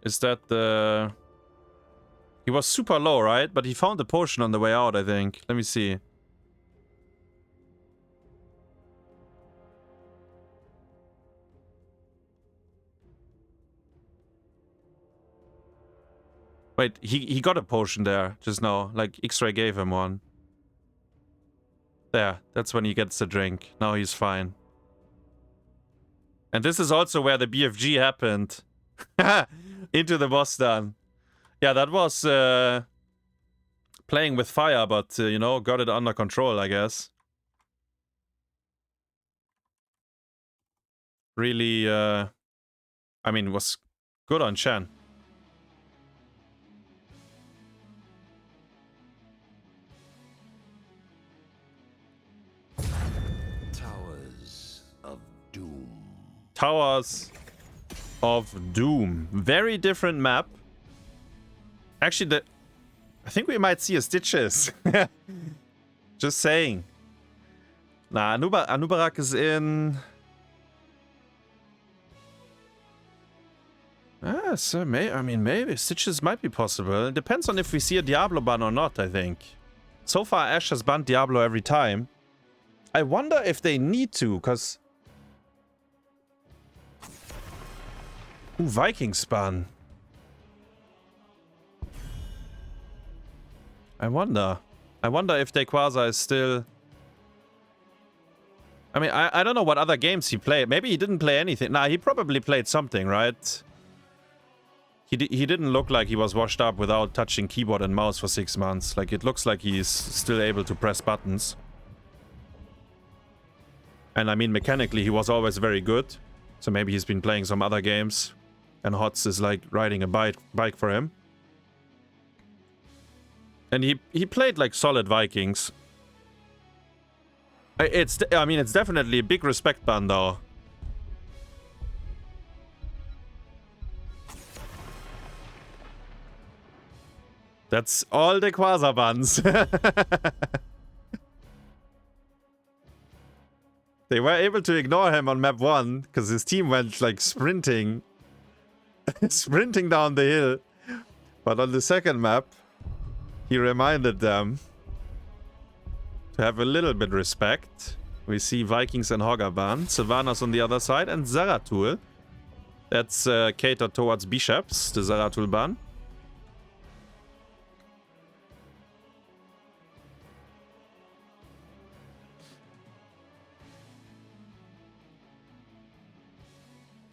Speaker 1: Is that the... He was super low, right? But he found the potion on the way out, I think. Let me see. Wait, he got a potion there just now. Like, XraYY gave him one. There, that's when he gets the drink. Now he's fine. And this is also where the BFG happened. Into the boss down. Yeah, that was playing with fire, but, you know, got it under control, I guess. Really, I mean, was good on Chen. Towers of Doom. Very different map. Actually, I think we might see a Stitches. Just saying. Nah, Anubarak is in. So I mean, maybe Stitches might be possible. It depends on if we see a Diablo ban or not, I think. So far, Ashe has banned Diablo every time. I wonder if they need to, because... Ooh, Vikings ban. I wonder. I wonder if Daykwaza is still... I mean, I don't know what other games he played. Maybe he didn't play anything. Nah, he probably played something, right? He didn't look like he was washed up without touching keyboard and mouse for 6 months. Like, it looks like he's still able to press buttons. And I mean, mechanically, he was always very good. So maybe he's been playing some other games. And HotS is like riding a bike for him. And he played like solid Vikings. I mean, it's definitely a big respect ban, though. That's all the Quasar bans. They were able to ignore him on map 1 because his team went like sprinting. Sprinting down the hill. But on the second map, he reminded them to have a little bit respect. We see Vikings and Hogger ban. Sylvanas on the other side and Zeratul. That's catered towards Bisheps, the Zeratul ban.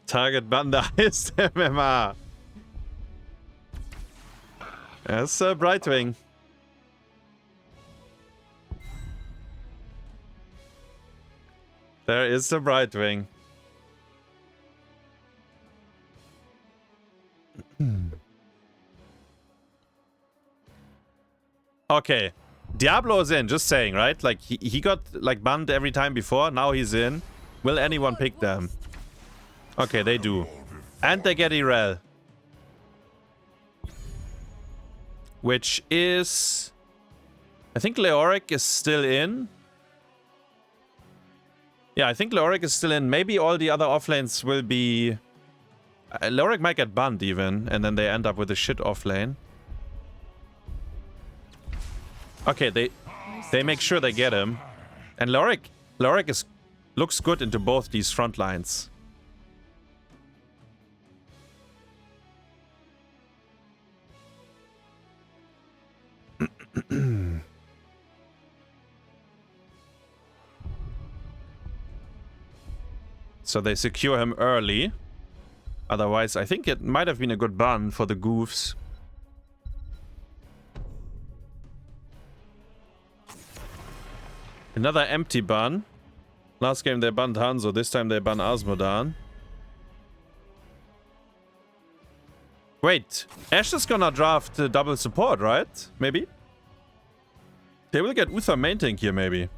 Speaker 1: Target Banda ist MMA. That's Brightwing. There is the Brightwing. Okay. Diablo is in, just saying, right? Like, he got, like, banned every time before. Now he's in. Will anyone pick them? Okay, they do. And they get Irel. Which is... I think Leoric is still in. Yeah, I think Leoric is still in. Maybe all the other offlanes will be... Leoric might get banned even. And then they end up with a shit offlane. Okay, they make sure they get him. And Leoric looks good into both these front lines. So they secure him early. Otherwise, I think it might have been a good ban for the goofs. Another empty ban. Last game they banned Hanzo, this time they ban Asmodan. Wait, Ashe is gonna draft double support, right? Maybe? They will get Uther main tank here, maybe.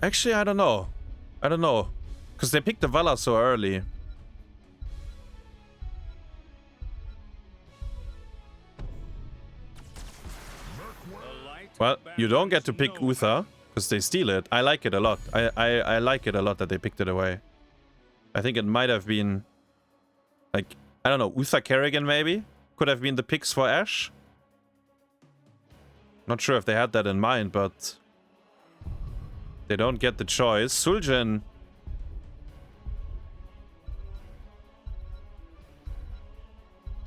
Speaker 1: Actually, I don't know. I don't know. Because they picked the Vala so early. Well, you don't get to pick Uther. Because they steal it. I like it a lot. I like it a lot that they picked it away. I think it might have been... Like, I don't know. Uther Kerrigan, maybe? Could have been the picks for Ashe. Not sure if they had that in mind, but... They don't get the choice. Suljin...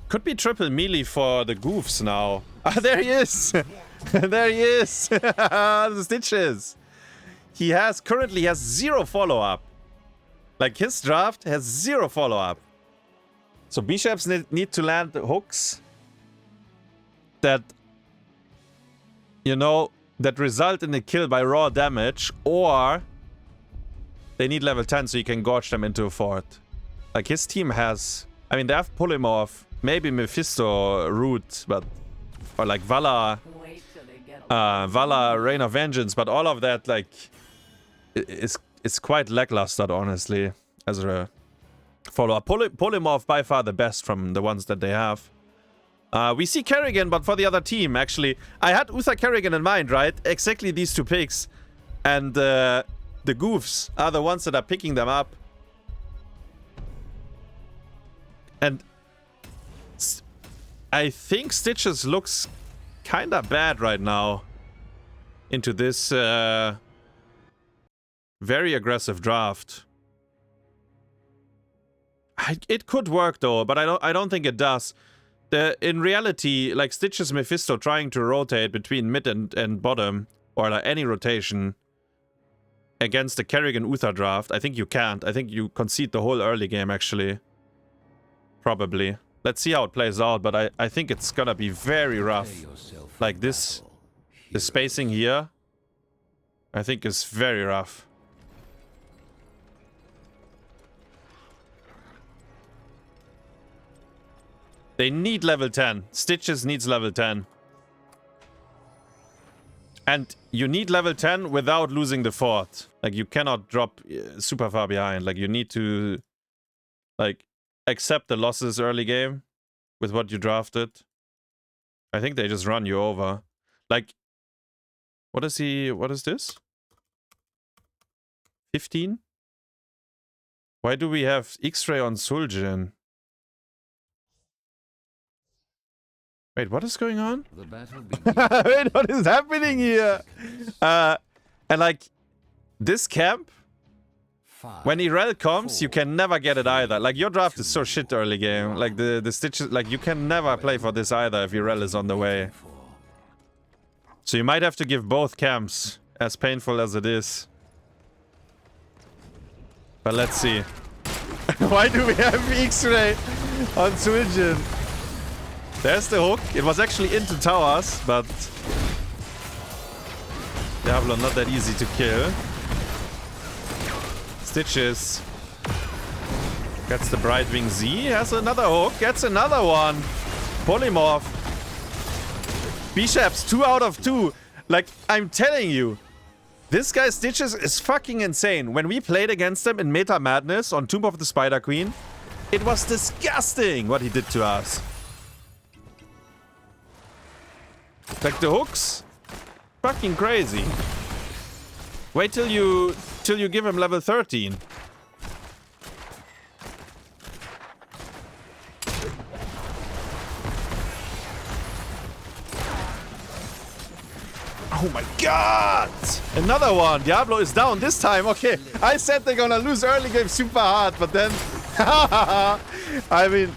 Speaker 1: Could be triple melee for the goofs now. Ah, there he is! There he is! The Stitches! He currently has 0 follow-up. Like, his draft has 0 follow-up. So Bisheps need to land hooks that, you know, that result in a kill by raw damage, or they need level 10 so you can gorge them into a fort. Like, his team has... I mean, they have Polymorph, maybe Mephisto Root, but... Or like Vala...
Speaker 3: Wait till they get
Speaker 1: Vala, Reign of Vengeance, but all of that, like, it's quite lackluster, honestly, as a follow-up. Polymorph by far the best from the ones that they have. We see Kerrigan, but for the other team, actually. I had Uther Kerrigan in mind, right? Exactly these two picks. And the goofs are the ones that are picking them up. And I think Stitches looks kind of bad right now into this very aggressive draft. It could work though, but I don't think it does. In reality, like Stitches Mephisto trying to rotate between mid and bottom, or like any rotation against the Kerrigan Uther draft, I think you can't. I think you concede the whole early game actually. Probably. Let's see how it plays out, but I think it's gonna be very rough. Like this, the spacing here, I think is very rough. They need level 10. Stitches needs level 10. And you need level 10 without losing the fort. Like, you cannot drop super far behind. Like, you need to, like, accept the losses early game with what you drafted. I think they just run you over. Like, what is this? 15? Why do we have XraYY on Suljin? Wait, what is going on?
Speaker 5: The battle
Speaker 1: Wait, what is happening here? And like, this camp, when Irel comes, you can never get it either. Like, your draft is so shit early game. Like, the Stitches, like, you can never play for this either if Irel is on the way. So you might have to give both camps, as painful as it is. But let's see. Why do we have XraYY on Suljin? There's the hook. It was actually into towers, but Diablo not that easy to kill. Stitches gets the Brightwing Z, has another hook, gets another one. Polymorph. Bisheps, 2 out of 2. Like, I'm telling you, this guy Stitches is fucking insane. When we played against him in Meta Madness on Tomb of the Spider Queen, it was disgusting what he did to us. Like the hooks, fucking crazy. Wait till you give him level 13. Oh my god! Another one. Diablo is down this time. Okay, I said they're gonna lose early game super hard, but then I mean,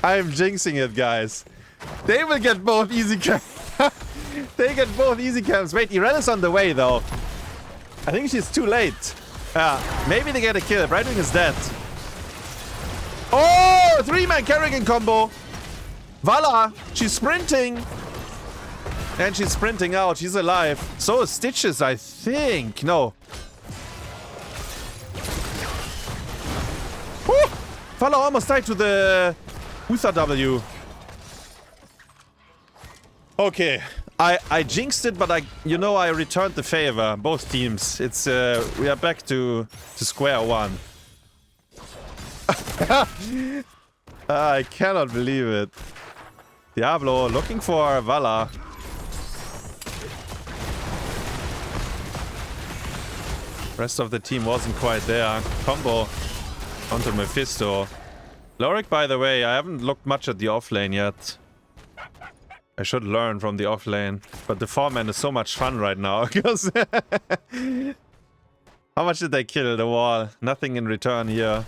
Speaker 1: I'm jinxing it, guys. They will get both easy camps. They get both easy camps. Wait, Irel is on the way, though. I think she's too late. Maybe they get a kill. Brightwing is dead. Oh! 3-man Kerrigan combo. Vala, she's sprinting. And she's sprinting out. She's alive. So is Stitches, I think. No. Woo! Vala almost died to the Uther W. Okay, I jinxed it, but I returned the favor. Both teams. It's we are back to square one. I cannot believe it. Diablo looking for Vala. Rest of the team wasn't quite there. Combo onto Mephisto. Lorik, by the way, I haven't looked much at the offlane yet. I should learn from the offlane, but the 4-man is so much fun right now, because how much did they kill? The wall. Nothing in return here.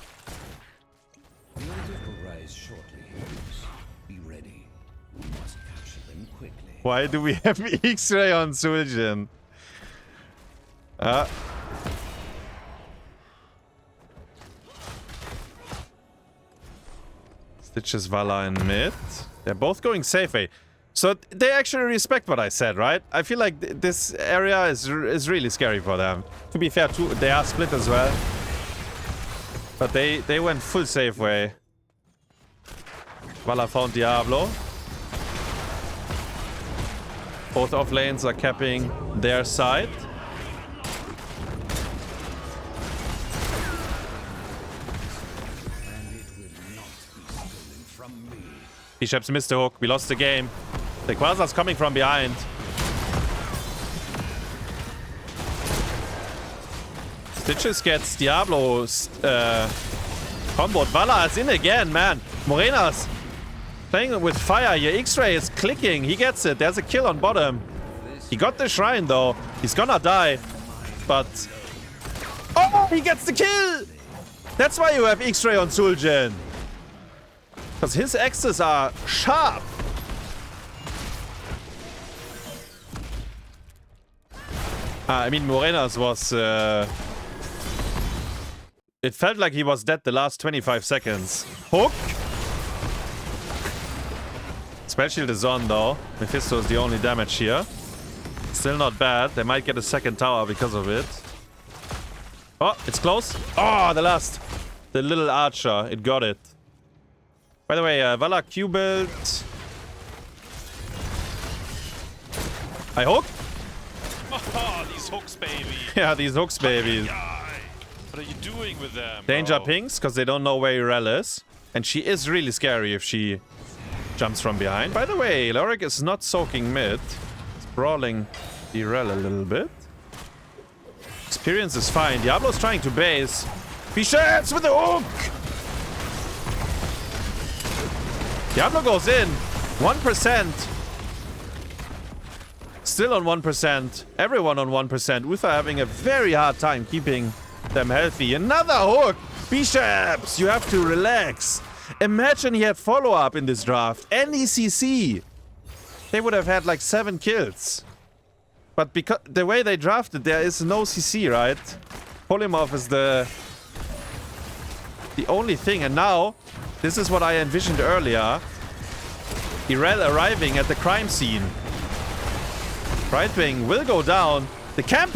Speaker 5: The Elders will rise shortly. Be ready. We must capture them quickly.
Speaker 1: Why do we have XraYY on Suljin? Stitches Vala in mid. They're both going safe, eh? So they actually respect what I said, right? I feel like this area is really scary for them. To be fair, too, they are split as well. But they went full safe way. Vala found Diablo. Both off lanes are capping their side. Bisheps missed the hook. We lost the game. Daykwaza's coming from behind. Stitches gets Diablo's combo. Valla is in again, man. Murenas playing with fire here. XraYY is clicking. He gets it. There's a kill on bottom. He got the shrine, though. He's gonna die. But... oh, he gets the kill! That's why you have XraYY on Zul'jin. Because his axes are sharp. I mean, Murenas was... it felt like he was dead the last 25 seconds. Hook! Spell shield is on, though. Mephisto is the only damage here. Still not bad. They might get a second tower because of it. Oh, it's close. Oh, the last. The little archer. It got it. By the way, Valla Q build. I hook?
Speaker 6: Oh, these hooks, baby.
Speaker 1: Yeah, these hooks, baby.
Speaker 6: What are you doing with them,
Speaker 1: Danger
Speaker 6: bro?
Speaker 1: pings, because they don't know where Irel is. And she is really scary if she jumps from behind. By the way, Lorik is not soaking mid. It's brawling Irel a little bit. Experience is fine. Diablo's trying to base. Bisheps with the hook! Diablo goes in. 1%. Still on 1%. Everyone on 1%. Uther having a very hard time keeping them healthy. Another hook! Bisheps! You have to relax. Imagine he had follow-up in this draft. Any CC. They would have had like 7 kills. But because the way they drafted, there is no CC, right? Polymorph is the only thing. And now, this is what I envisioned earlier. Irel arriving at the crime scene. Right wing will go down. The camp!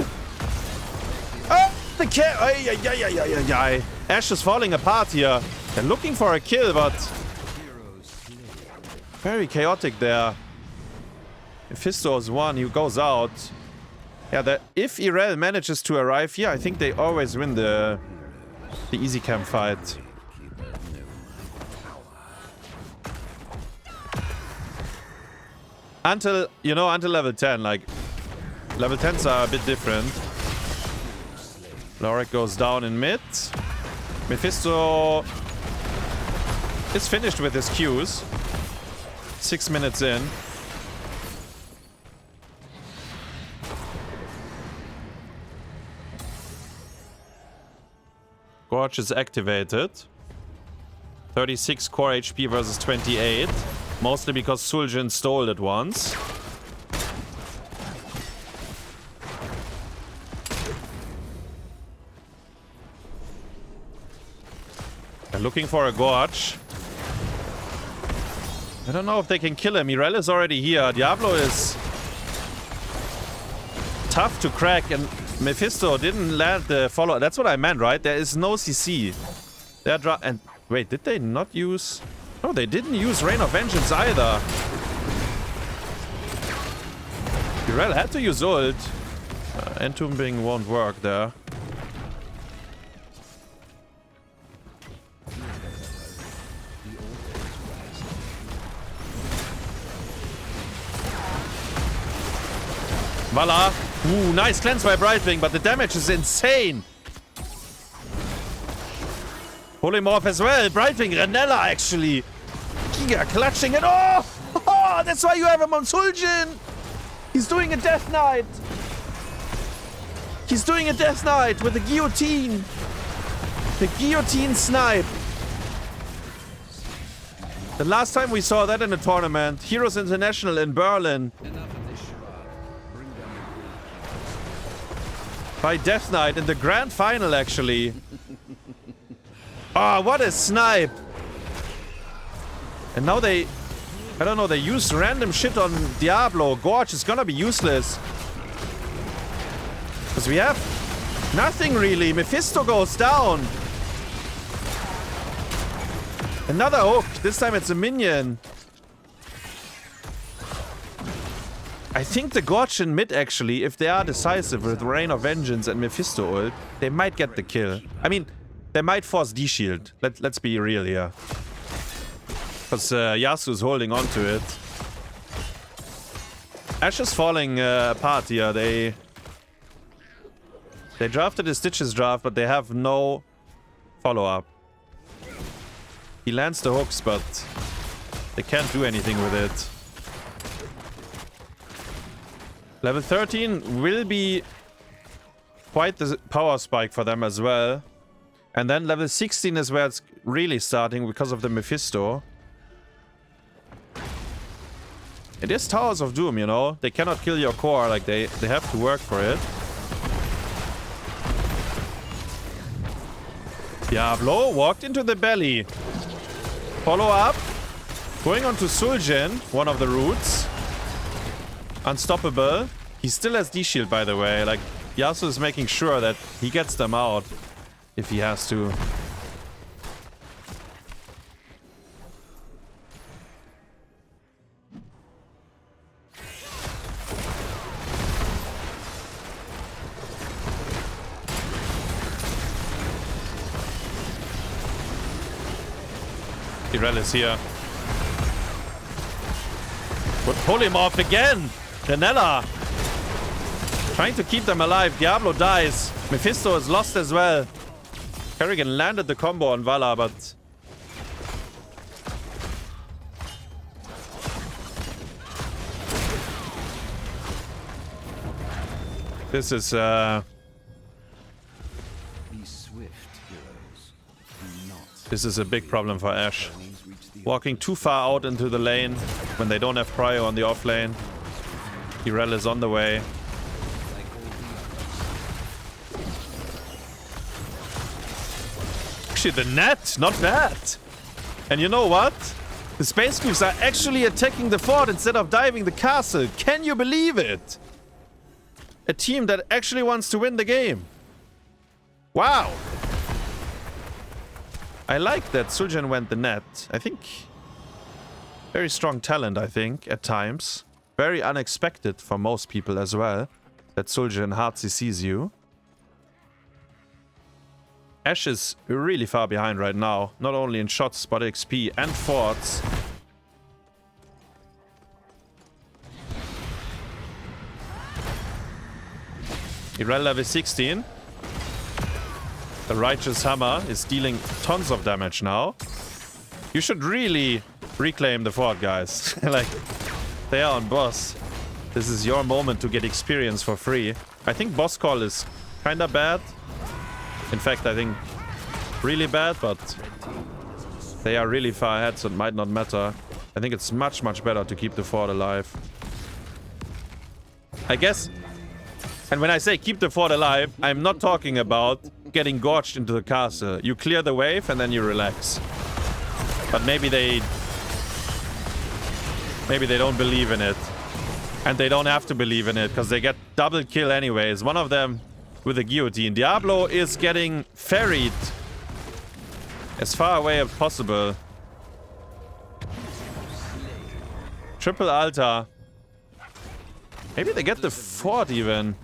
Speaker 1: Oh! The camp! Ashe is falling apart here. They're looking for a kill, but... very chaotic there. Mephisto is one, he goes out. Yeah, if Irel manages to arrive here, I think they always win the easy camp fight. Until, you know, until level 10, like, level 10s are a bit different. Lorik goes down in mid. Mephisto is finished with his Qs. 6 minutes in. Gorge is activated. 36 core HP versus 28. Mostly because Zul'jin stole it once. They're looking for a Gorge. I don't know if they can kill him. Irel is already here. Diablo is tough to crack, and Mephisto didn't land the follow. That's what I meant, right? There is no CC. They're and wait, did they not use... no, they didn't use Rain of Vengeance either. Irel had to use ult. Entombing won't work there. Valla. Ooh, nice cleanse by Brightwing, but the damage is insane. Polymorph as well. Brightwing, Renella actually. Giga clutching it. Oh! Oh! That's why you have him on Zul'jin. He's doing a Death Knight. He's doing a Death Knight with the guillotine. The guillotine snipe. The last time we saw that in a tournament, Heroes International in Berlin. By Death Knight in the grand final, actually. Oh, what a snipe! And now they... I don't know, they use random shit on Diablo. Gorge is gonna be useless. Because we have nothing really. Mephisto goes down. Another hook. This time it's a minion. I think the Gorge in mid, actually, if they are decisive with Rain of Vengeance and Mephisto ult, they might get the kill. I mean, they might force D-Shield. Let's be real here. Because Yasu's holding on to it. Ashe is falling apart here. They drafted a Stitches draft, but they have no follow-up. He lands the hooks, but they can't do anything with it. Level 13 will be quite the power spike for them as well. And then level 16 is where it's really starting because of the Mephisto. It is Towers of Doom, you know? They cannot kill your core, like they have to work for it. Diablo walked into the belly. Follow up. Going on to Suljin, one of the roots. Unstoppable. He still has D-Shield, by the way. Like, Yasu is making sure that he gets them out if he has to. Irel is here. Would pull him off again. Renella trying to keep them alive. Diablo dies. Mephisto is lost as well. Kerrigan landed the combo on Vala, but this is this is a big problem for Ashe. Walking too far out into the lane when they don't have prio on the off lane. Irel is on the way. Actually, the net, not bad. And you know what? The Space Goofs are actually attacking the fort instead of diving the castle. Can you believe it? A team that actually wants to win the game. Wow. I like that Suljin went the net. I think very strong talent, I think, at times. Very unexpected for most people as well, that Suljin hardly sees you. Ashe is really far behind right now, not only in shots, but XP and forts. Irel level 16. The Righteous Hammer is dealing tons of damage now. You should really reclaim the fort, guys. Like, they are on boss. This is your moment to get experience for free. I think boss call is kinda bad. In fact, I think really bad, but they are really far ahead, so it might not matter. I think it's much, much better to keep the fort alive. I guess. And when I say keep the fort alive, I'm not talking about getting gorged into the castle. You clear the wave and then you relax. But maybe they don't believe in it. And they don't have to believe in it, because they get double kill anyways. One of them with a guillotine. Diablo is getting ferried as far away as possible. Triple altar. Maybe they get the fort even.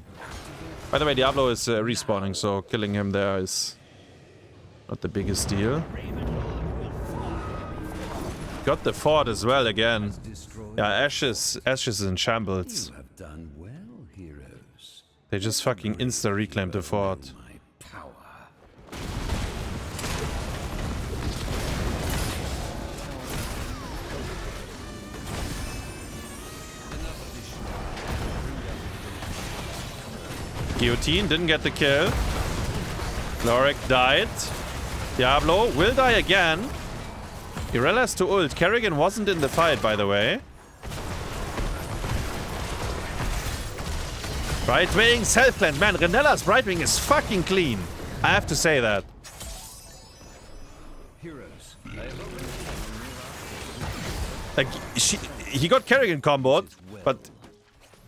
Speaker 1: By the way, Diablo is respawning, so killing him there is not the biggest deal. Got the fort as well again. Yeah, Ashe is in shambles. They just fucking insta-reclaimed the fort. Guillotine didn't get the kill. Lorik died. Diablo will die again. Irel has to ult. Kerrigan wasn't in the fight, by the way. Right wing, self-cleanse. Man, Renella's right wing is fucking clean. I have to say that. Like, he got Kerrigan comboed, but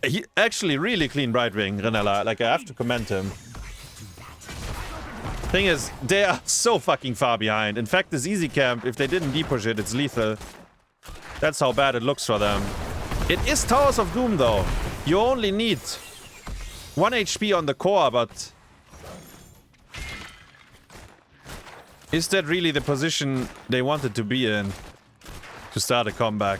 Speaker 1: he actually really clean right wing, Renella. Like, I have to commend him. Thing is, they are so fucking far behind. In fact, this easy camp, if they didn't depush it, it's lethal. That's how bad it looks for them. It is Towers of Doom, though. You only need 1 HP on the core, but... Is that really the position they wanted to be in? To start a comeback?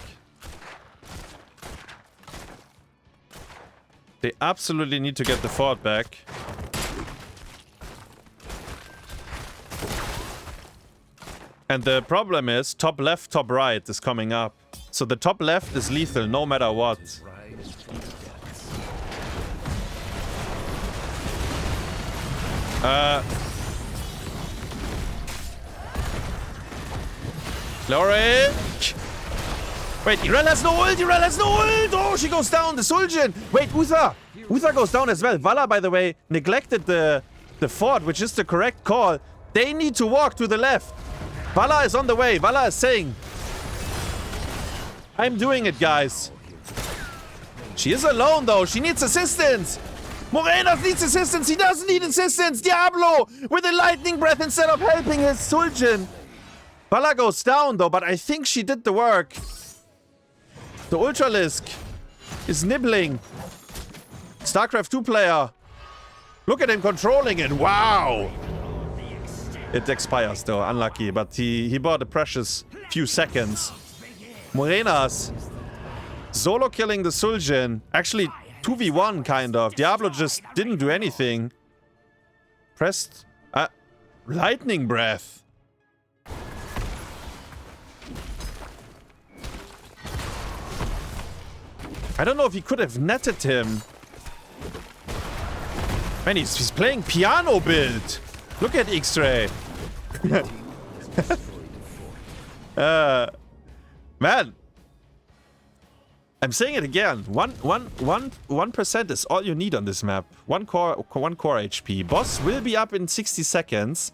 Speaker 1: They absolutely need to get the fort back. And the problem is, top left, top right is coming up. So the top left is lethal no matter what. Leoric! Wait, Irel has no ult! Irel has no ult! Oh, she goes down! The Suljin! Wait, Uther! Uther goes down as well. Vala, by the way, neglected the fort, which is the correct call. They need to walk to the left. Vala is on the way. Vala is saying, I'm doing it, guys. She is alone, though. She needs assistance. Murenas needs assistance. He doesn't need assistance. Diablo with a lightning breath instead of helping his Suljin. Vala goes down, though, but I think she did the work. The Ultralisk is nibbling. StarCraft 2 player. Look at him controlling it. Wow. It expires, though. Unlucky, but he bought a precious few seconds. Murenas solo killing the Suljin. Actually, 2v1, kind of. Diablo just didn't do anything. Pressed... lightning breath. I don't know if he could have netted him. Man, he's playing piano build. Look at XraYY. Man. I'm saying it again. 1% is all you need on this map. One core HP. Boss will be up in 60 seconds.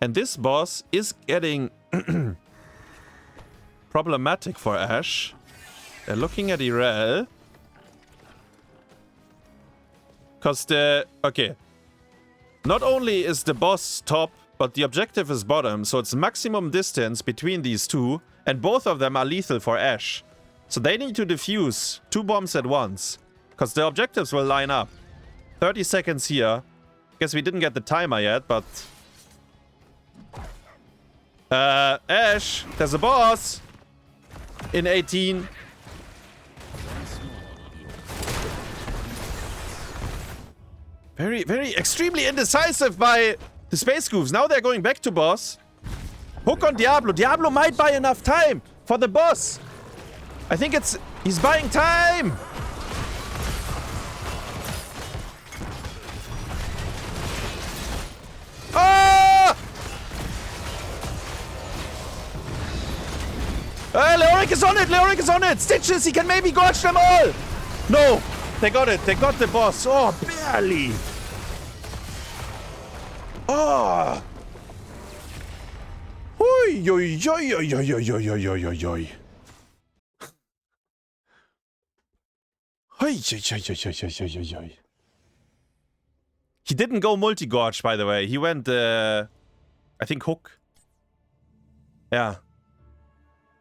Speaker 1: And this boss is getting problematic for Ashe. They're looking at Irel. Because okay. Not only is the boss top, but the objective is bottom. So it's maximum distance between these two. And both of them are lethal for Ashe. So they need to defuse 2 bombs at once. Because the objectives will line up. 30 seconds here. Guess we didn't get the timer yet, but... Ashe, there's a boss! In 18. Very extremely indecisive by the Space Goofs. Now they're going back to boss. Hook on Diablo. Diablo might buy enough time for the boss. I think he's buying time. Ah! Leoric is on it. Leoric is on it. Stitches. He can maybe gorge them all. No. They got it. They got the boss. Oh, barely. Oh. Oi, oi, oi, oi, oi, oi, oi, oi, oi, oi, oi. He didn't go multi-gorge, by the way. He went, I think, hook. Yeah.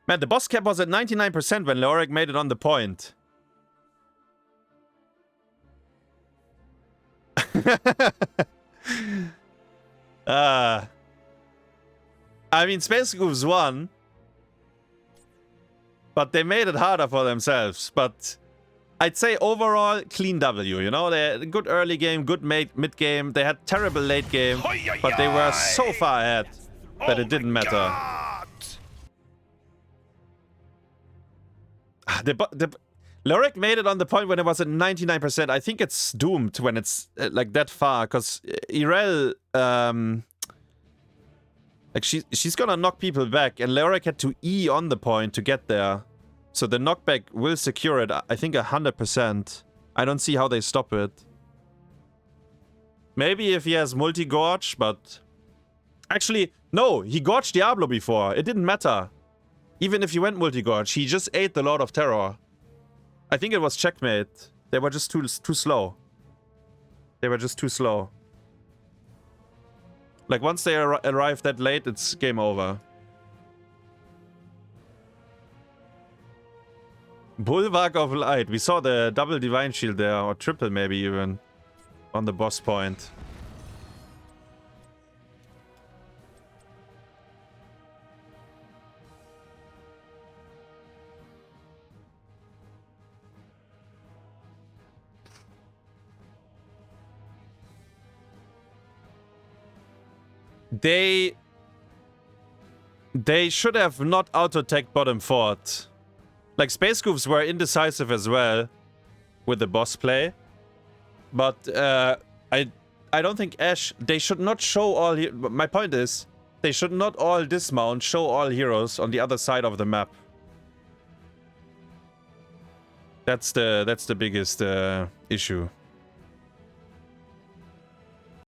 Speaker 1: Man, the boss cap was at 99% when Leoric made it on the point. I mean, Space Goofs won. But they made it harder for themselves. But I'd say overall, clean W, you know? They had a good early game, good mid game. They had terrible late game. But they were so far ahead that it didn't matter. Leoric made it on the point when it was at 99%. I think it's doomed when it's like that far. Because Irel... like she's gonna knock people back, and Leoric had to E on the point to get there. So the knockback will secure it, I think 100%. I don't see how they stop it. Maybe if he has multi-gorge, but... Actually, no, he gorged Diablo before. It didn't matter. Even if he went multi-gorge, he just ate the Lord of Terror. I think it was checkmate. They were just too slow. They were just too slow. Like, once they arrive that late, it's game over. Bulwark of Light. We saw the double Divine Shield there, or triple maybe even, on the boss point. They should have not auto-attacked bottom fort. Like, Space Goofs were indecisive as well with the boss play. But I don't think Ash... They should not show all... My point is, they should not all dismount, show all heroes on the other side of the map. That's the biggest issue.